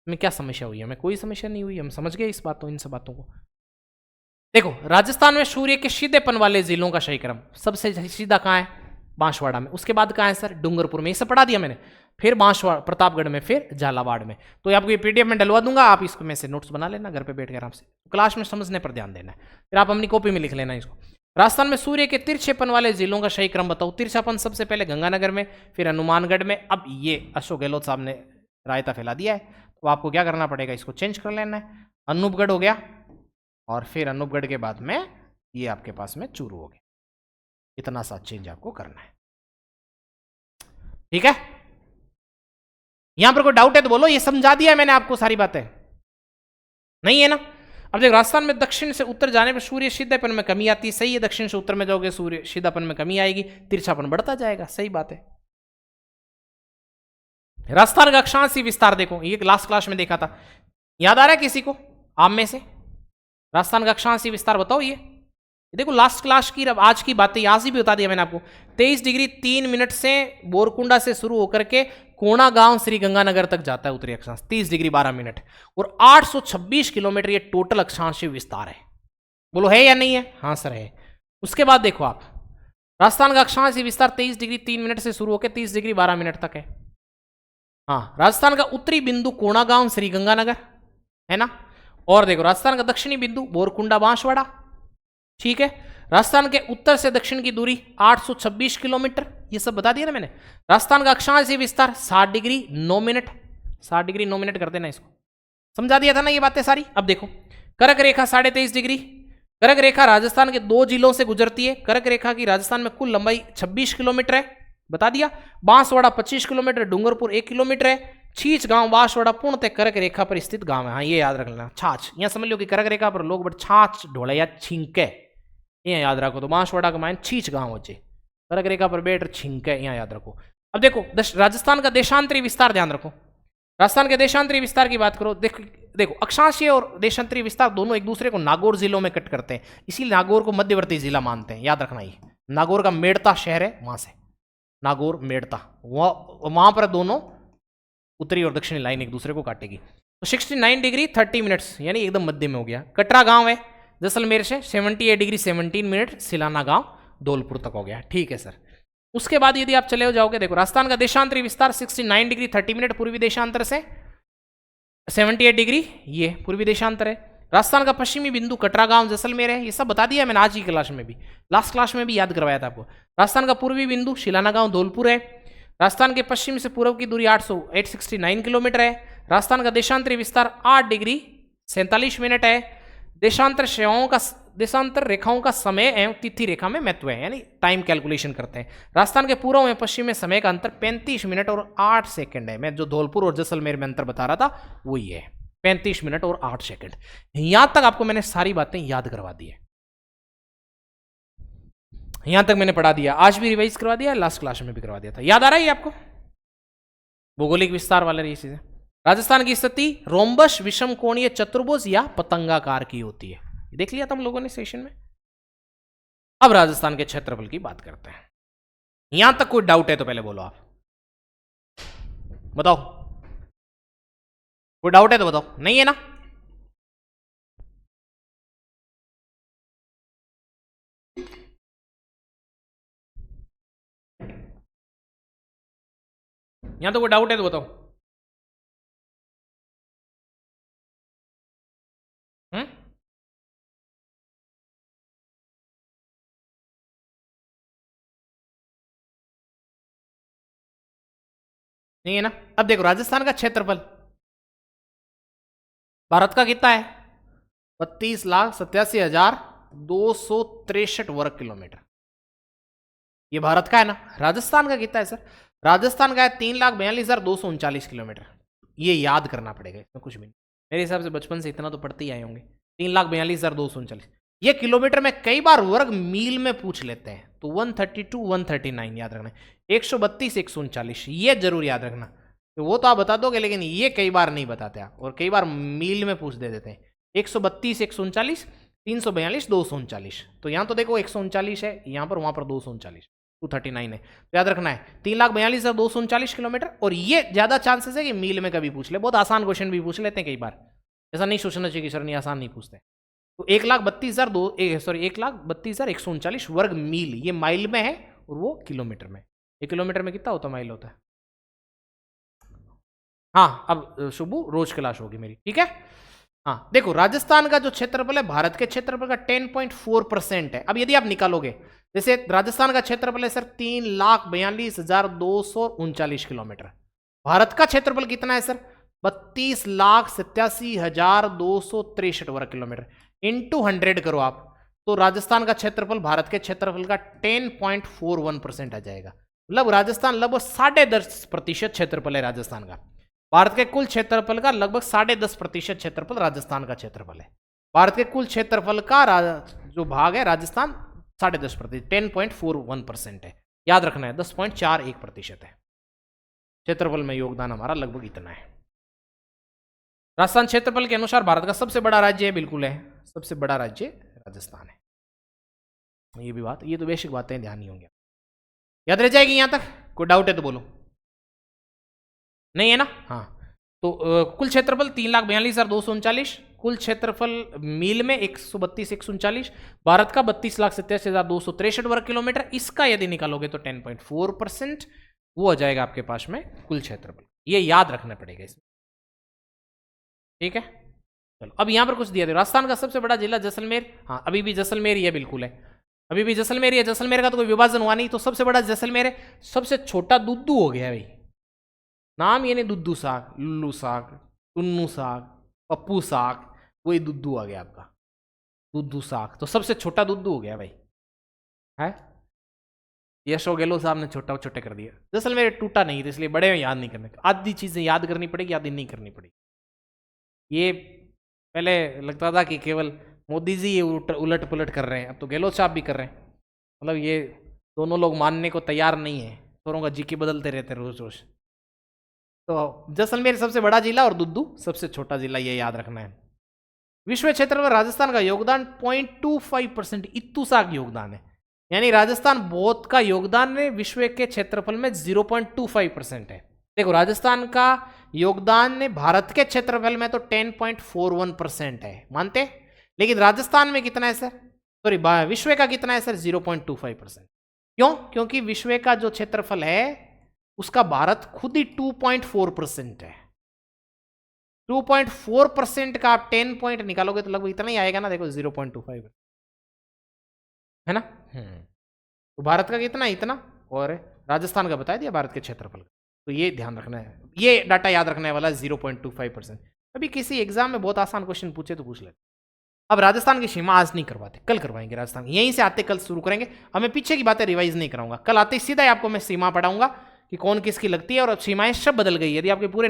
क्या समस्या हुई है? हमें कोई समस्या नहीं हुई, हम समझ गए इस बातों इन सब बातों को। देखो राजस्थान में सूर्य के सीधेपन वाले जिलों का सही क्रम सबसे सीधा कहाँ है? बांसवाड़ा में। उसके बाद कहाँ है सर? डूंगरपुर में। ये सब पढ़ा दिया मैंने। फिर बांसवाड़ा, प्रतापगढ़ में, फिर झालावाड़ में। तो आपको ये पीडीएफ में डलवा दूंगा, आप इसको में से नोट्स बना लेना घर पे बैठ कर आराम से, क्लास में समझने पर ध्यान देना है। फिर आप अपनी कॉपी में लिख लेना इसको। राजस्थान में सूर्य के तिरछेपन वाले जिलों का सही क्रम बताओ। तिरछापन सबसे पहले गंगानगर में, फिर हनुमानगढ़ में। अब ये अशोक गहलोत साहब ने रायता फैला दिया है, तो आपको क्या करना पड़ेगा? इसको चेंज कर लेना है। अनूपगढ़ हो गया, और फिर अनूपगढ़ के बाद में ये आपके पास में चूरू हो गया। इतना सा चेंज आपको करना है। ठीक है, यहां पर कोई डाउट है तो बोलो। ये समझा दिया मैंने आपको सारी बातें, नहीं है ना? अब देखो राजस्थान में दक्षिण से उत्तर जाने पर सूर्य सीधापन में कमी आती है। सही है, दक्षिण से उत्तर में जाओगे सूर्य सीधापन में कमी आएगी, तिरछापन बढ़ता जाएगा। सही बात है। राजस्थान का अक्षांशीय विस्तार देखो, ये लास्ट क्लास में देखा था, याद आ रहा है किसी को आप में से? राजस्थान का अक्षांशीय विस्तार बताओ। ये देखो लास्ट क्लास की, अब आज की बातें आज ही भी बता दिया मैंने आपको। 23 डिग्री 3 मिनट से बोरकुंडा से शुरू होकर के कोणा गांव श्री गंगानगर तक जाता है उत्तरी अक्षांश, 30 डिग्री 12 मिनट, और 826 किलोमीटर ये टोटल अक्षांशीय विस्तार है। बोलो है या नहीं है? हाँ सर है। उसके बाद देखो आप, राजस्थान का अक्षांशीय विस्तार 23 डिग्री 3 मिनट से शुरू होकर 30 डिग्री 12 मिनट तक है। हाँ, राजस्थान का उत्तरी बिंदु कोणा गांव श्री गंगानगर है ना, और देखो राजस्थान का दक्षिणी बिंदु बोरकुंडा बांसवाड़ा। ठीक है, राजस्थान के उत्तर से दक्षिण की दूरी 826 किलोमीटर, ये सब बता दिया ना मैंने। राजस्थान का अक्षांशीय विस्तार 60 डिग्री 9 मिनट, 60 डिग्री 9 मिनट कर देना इसको, समझा दिया था ना ये बातें सारी। अब देखो कर्क रेखा 23.5 डिग्री, कर्क रेखा राजस्थान के 2 जिलों से गुजरती है। कर्क रेखा की राजस्थान में कुल लंबाई 26 किलोमीटर है, बता दिया। बांसवाड़ा 25 किलोमीटर, डूंगरपुर 1 किलोमीटर है। छीच गांव बांसवाड़ा पूर्णतः कर्क रेखा पर स्थित गांव है। हाँ, ये याद रख लेना। छाछ, यहां समझ लो कि कर्क रेखा पर लोग बट छाछ ढोले या छिंके, यहाँ याद रखो। तो बांसवाड़ा का मायने छीच गांव होचे, कर्क रेखा पर बैठ छिंके, यहाँ याद रखो। अब देखो राजस्थान का देशांतरी विस्तार ध्यान रखो। राजस्थान के देशांतरी विस्तार की बात करो, देखो अक्षांशीय और देशांतरी विस्तार दोनों एक दूसरे को नागौर जिलों में कट करते हैं, इसीलिए नागौर को मध्यवर्ती जिला मानते हैं। याद रखना, ये नागौर का मेड़ता शहर है, वहां से नागौर मेड़ता, वहां पर दोनों उत्तरी और दक्षिणी लाइन एक दूसरे को काटेगी। तो 69 डिग्री 30 मिनट्स यानी एकदम मध्य में हो गया। कटरा गांव है जैसलमेर से, 78 डिग्री 17 मिनट सिलाना गांव धौलपुर तक हो गया। ठीक है सर। उसके बाद यदि आप चले हो जाओगे, देखो राजस्थान का देशांतरी विस्तार 69 डिग्री 30 मिनट पूर्वी देशांतर से 78 डिग्री ये पूर्वी देशांतर है। राजस्थान का पश्चिमी बिंदु कटरा गांव जैसलमेर है, ये सब बता दिया मैंने आज की क्लास में भी, लास्ट क्लास में भी याद करवाया था आपको। राजस्थान का पूर्वी बिंदु शिलाना गांव धौलपुर है। राजस्थान के पश्चिम से पूर्व की दूरी 869 किलोमीटर है। राजस्थान का देशांतरी विस्तार 8 डिग्री 47 मिनट है। देशांतर रेखाओं का समय एवं तिथि रेखा में महत्व है, यानी टाइम कैलकुलेशन करते हैं। राजस्थान के पूर्व में पश्चिम में समय का अंतर 35 मिनट और 8 सेकंड है। मैं जो धौलपुर और जैसलमेर में अंतर बता रहा था वही है, 35 मिनट और 8 सेकंड। यहां तक आपको मैंने सारी बातें याद करवा दी है, यहां तक मैंने पढ़ा दिया, आज भी रिवाइज करवा दिया, लास्ट क्लास में भी करवा दिया था। याद आ रहा है आपको भौगोलिक विस्तार वाले ये चीजें। राजस्थान की स्थिति रोम्बस विषम कोणीय चतुर्भुज या पतंगाकार की होती है, देख लिया था हम लोगों ने सेशन में। अब राजस्थान के क्षेत्रफल की बात करते हैं। यहां तक कोई डाउट है तो पहले बोलो, आप बताओ, कोई डाउट है तो बताओ, नहीं है ना? यहां तो कोई डाउट है तो बताओ। नहीं है ना? अब देखो राजस्थान का क्षेत्रफल भारत का कितना है? 32,87,263 वर्ग किलोमीटर। ये भारत का है ना। राजस्थान का कितना है सर? राजस्थान का है 3,42,239 किलोमीटर। ये याद करना पड़ेगा, इसमें कुछ भी नहीं। मेरे हिसाब से बचपन से इतना तो पढ़ते ही आए होंगे, 3,42,239। ये किलोमीटर में कई बार वर्ग मील में पूछ लेते हैं, तो 132 139 याद रखना है। 132 139 ये जरूर याद रखना, तो वो तो आप बता दोगे, लेकिन ये कई बार नहीं बताते आप, और कई बार मील में पूछ दे देते हैं। 132 139 342 239। तो यहाँ तो देखो 139 है यहाँ पर, वहां पर 239 239 है, तो याद रखना है 3,42,239 किलोमीटर। और ये ज्यादा चांसेस है कि मील में कभी पूछ ले, बहुत आसान क्वेश्चन भी पूछ लेते हैं कई बार, ऐसा नहीं सोचना चाहिए कि सर नहीं आसान नहीं पूछते। तो 1,32,139 वर्ग मील ये माइल में है, और वो किलोमीटर में। एक किलोमीटर में कितना होता माइल होता है? हाँ, अब शुभू रोज क्लास होगी मेरी, ठीक है। हाँ देखो, राजस्थान का जो क्षेत्रफल है भारत के क्षेत्रफल का 10.4% है। अब यदि आप निकालोगे, जैसे राजस्थान का क्षेत्रफल है सर 3,42,239 किलोमीटर, भारत का क्षेत्रफल कितना है सर? 32,87,263 वर्ग किलोमीटर। इंटू 100 करो आप, तो राजस्थान का क्षेत्रफल भारत के क्षेत्रफल का 10.41% आ जाएगा। मतलब राजस्थान लगभग 10.5% क्षेत्रफल है राजस्थान का। भारत के कुल क्षेत्रफल का लगभग 10.5% क्षेत्रफल राजस्थान का क्षेत्रफल है। भारत के कुल क्षेत्रफल का जो भाग है राजस्थान 10.5%, 10.41% है। याद रखना है 10.41% है क्षेत्रफल में योगदान हमारा, लगभग इतना है। राजस्थान क्षेत्रफल के अनुसार भारत का सबसे बड़ा राज्य है, बिल्कुल है, सबसे बड़ा राज्य राजस्थान है। ये भी बात, ये तो बेसिक बातें ध्यान नहीं होंगी, याद रह जाएगी। यहां तक कोई डाउट है तो बोलो, नहीं है ना? हाँ, तो कुल क्षेत्रफल 3,42,239, कुल क्षेत्रफल मील में 132 139, भारत का 32,87,263 वर्ग किलोमीटर। इसका यदि निकालोगे तो 10.4% वो आ जाएगा आपके पास में कुल क्षेत्रफल। ये याद रखना पड़ेगा इसमें, ठीक है। चलो अब यहां पर कुछ दिया था, राजस्थान का सबसे बड़ा जिला जैसलमेर। हाँ, अभी भी जैसलमेर ही है, बिल्कुल है, अभी भी जैसलमेर ही है। जैसलमेर का तो कोई विभाजन हुआ नहीं, तो सबसे बड़ा जैसलमेर है। सबसे छोटा दुद्दू हो गया भाई, नाम ये नहीं दुद्दू साग, लुल्लू साग, टुन्नू साग, पप्पू साग, वही दुद्दू आ गया आपका, दुद्दू साग। तो सबसे छोटा दुद्दू हो गया भाई, है। यशो गेलो साहब ने छोटा छोटे कर दिया। जैसलमेर टूटा नहीं, तो इसलिए बड़े में याद नहीं करने, आधी चीजें याद करनी पड़ेगी, आधी नहीं करनी पड़ेगी। ये पहले लगता था कि केवल मोदी जी ये उलट पुलट कर रहे हैं, अब तो गहलोत साहब भी कर रहे हैं। मतलब ये दोनों लोग मानने को तैयार नहीं है, दोनों का जीके बदलते रहते रोज रोज। तो जैसलमेर सबसे बड़ा जिला और दुद्दू सबसे छोटा जिला, ये याद रखना है। विश्व क्षेत्र में राजस्थान का योगदान 0.25%, इतू सा योगदान है, यानी राजस्थान बहुत का योगदान है विश्व के क्षेत्रफल में 0.25% है। देखो राजस्थान का योगदान ने भारत के क्षेत्रफल में तो 10.41% है, मानते, लेकिन राजस्थान में कितना है सर? सॉरी, विश्व का कितना है सर? 0.25%। क्यों? क्योंकि विश्व का जो क्षेत्रफल है उसका भारत खुद ही 2.4% है। 2.4% का आप 10 पॉइंट निकालोगे तो लगभग इतना ही आएगा ना, देखो 0.25 है ना। तो भारत का कितना, इतना, और राजस्थान का बता दिया भारत के क्षेत्रफल का। तो ये ध्यान रखना है, ये डाटा याद रखने वाला 0.25%। अभी किसी एग्जाम में बहुत आसान क्वेश्चन पूछे तो पूछ ले। अब राजस्थान की सीमा आज नहीं करवाते, कल करवाएंगे राजस्थान, यहीं से आते कल शुरू करेंगे। अब मैं पीछे की बातें रिवाइज नहीं कराऊंगा, कल आते सीधा ही आपको मैं सीमा पढ़ाऊंगा कि कौन किसकी लगती है, और अब सीमाएं सब बदल गई है। यदि आपके पूरे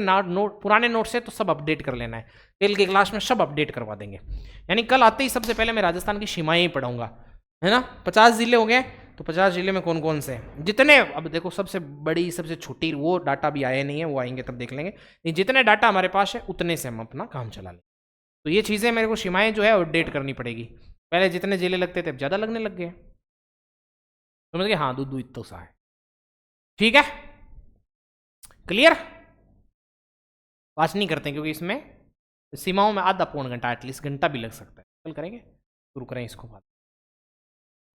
पुराने नोट्स है तो सब अपडेट कर लेना है, कल के क्लास में सब अपडेट करवा देंगे। यानी कल आते ही सबसे पहले मैं राजस्थान की सीमाएं ही पढ़ाऊंगा, है ना। 50 जिले हो गए, तो 50 जिले में कौन कौन से जितने, अब देखो सबसे बड़ी सबसे छोटी वो डाटा भी आए नहीं है, वो आएंगे तब देख लेंगे। जितने डाटा हमारे पास है उतने से हम अपना काम चला लेंगे। तो ये चीज़ें मेरे को सीमाएं जो है अपडेट करनी पड़ेगी। पहले जितने जिले लगते थे अब ज़्यादा लगने लग गए, समझ गए। हाँ, दूध इतना सा है, ठीक है, क्लियर। बात नहीं करते क्योंकि इसमें सीमाओं में आधा पौन घंटा एटलीस्ट घंटा भी लग सकता है। कल करेंगे, शुरू करें इसको बात।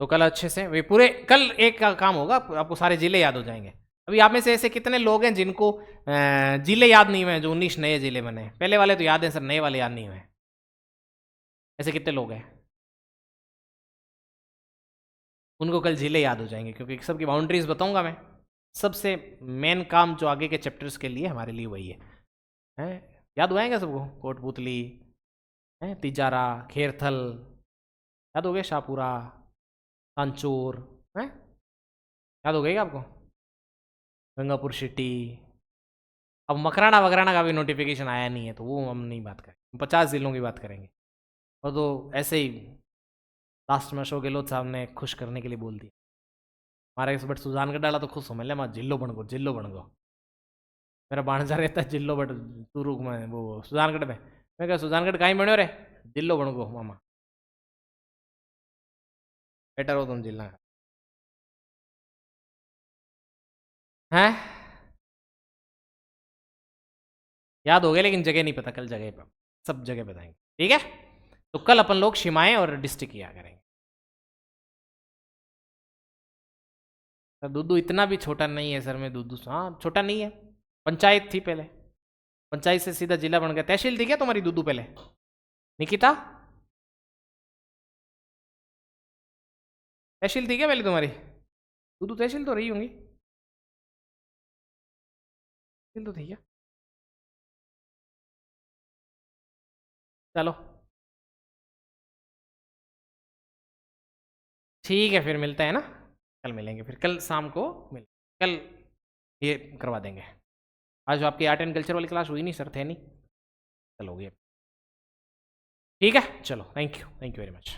तो कल अच्छे से वे पूरे, कल एक का काम होगा, आपको सारे जिले याद हो जाएंगे। अभी आप में से ऐसे कितने लोग हैं जिनको जिले याद नहीं हुए, जो 19 नए जिले बने, पहले वाले तो याद हैं सर, नए वाले याद नहीं हुए, ऐसे कितने लोग हैं। उनको कल जिले याद हो जाएंगे, क्योंकि सबकी बाउंड्रीज बताऊंगा मैं। सबसे मेन काम जो आगे के चैप्टर्स के लिए हमारे लिए वही है, हैं? याद हुआ है क्या सबको, कोटपुतली है, तिजारा, खेरथल याद हो गए, शाहपुरा, कांचोर है, याद हो गई क्या आपको, गंगापुर सिटी। अब मकराना वगराना का भी नोटिफिकेशन आया नहीं है, तो वो हम नहीं बात करेंगे, 50 जिलों की बात करेंगे। और तो ऐसे ही लास्ट में अशोक गहलोत साहब ने खुश करने के लिए बोल दिया, हमारे इस बट सुजान का डाला तो खुश हो, मैं मैं जिलो बन गो। मेरा भाणजा रहता है जिलो बट तुरु में, वो सुजानगढ़ में। मैं कहा सुजानगढ़ कहीं बनो रे, जिलो बन गो मामा, बेटर हो तुम जिला हैं। याद हो गया लेकिन जगह नहीं पता, कल जगह पर सब जगह बताएंगे, ठीक है। तो कल अपन लोग सीमाएं और डिस्ट्रिक्ट किया करेंगे। सर दूधू इतना भी छोटा नहीं है सर, मैं दूधू, हाँ छोटा नहीं है, पंचायत थी पहले, पंचायत से सीधा जिला बन गया। तहसील थी क्या तुम्हारी दूधू पहले, निकिता, तहसील थी क्या पहले तुम्हारी दूधू, तहसील तो रही होंगी, तहसील तो थी क्या। चलो ठीक है, फिर मिलते हैं ना, कल मिलेंगे, फिर कल शाम को मिल, कल ये करवा देंगे। आज जो आपकी आर्ट एंड कल्चर वाली क्लास हुई नहीं सर, थे नहीं, कल हो गई, ठीक है। चलो, थैंक यू वेरी मच।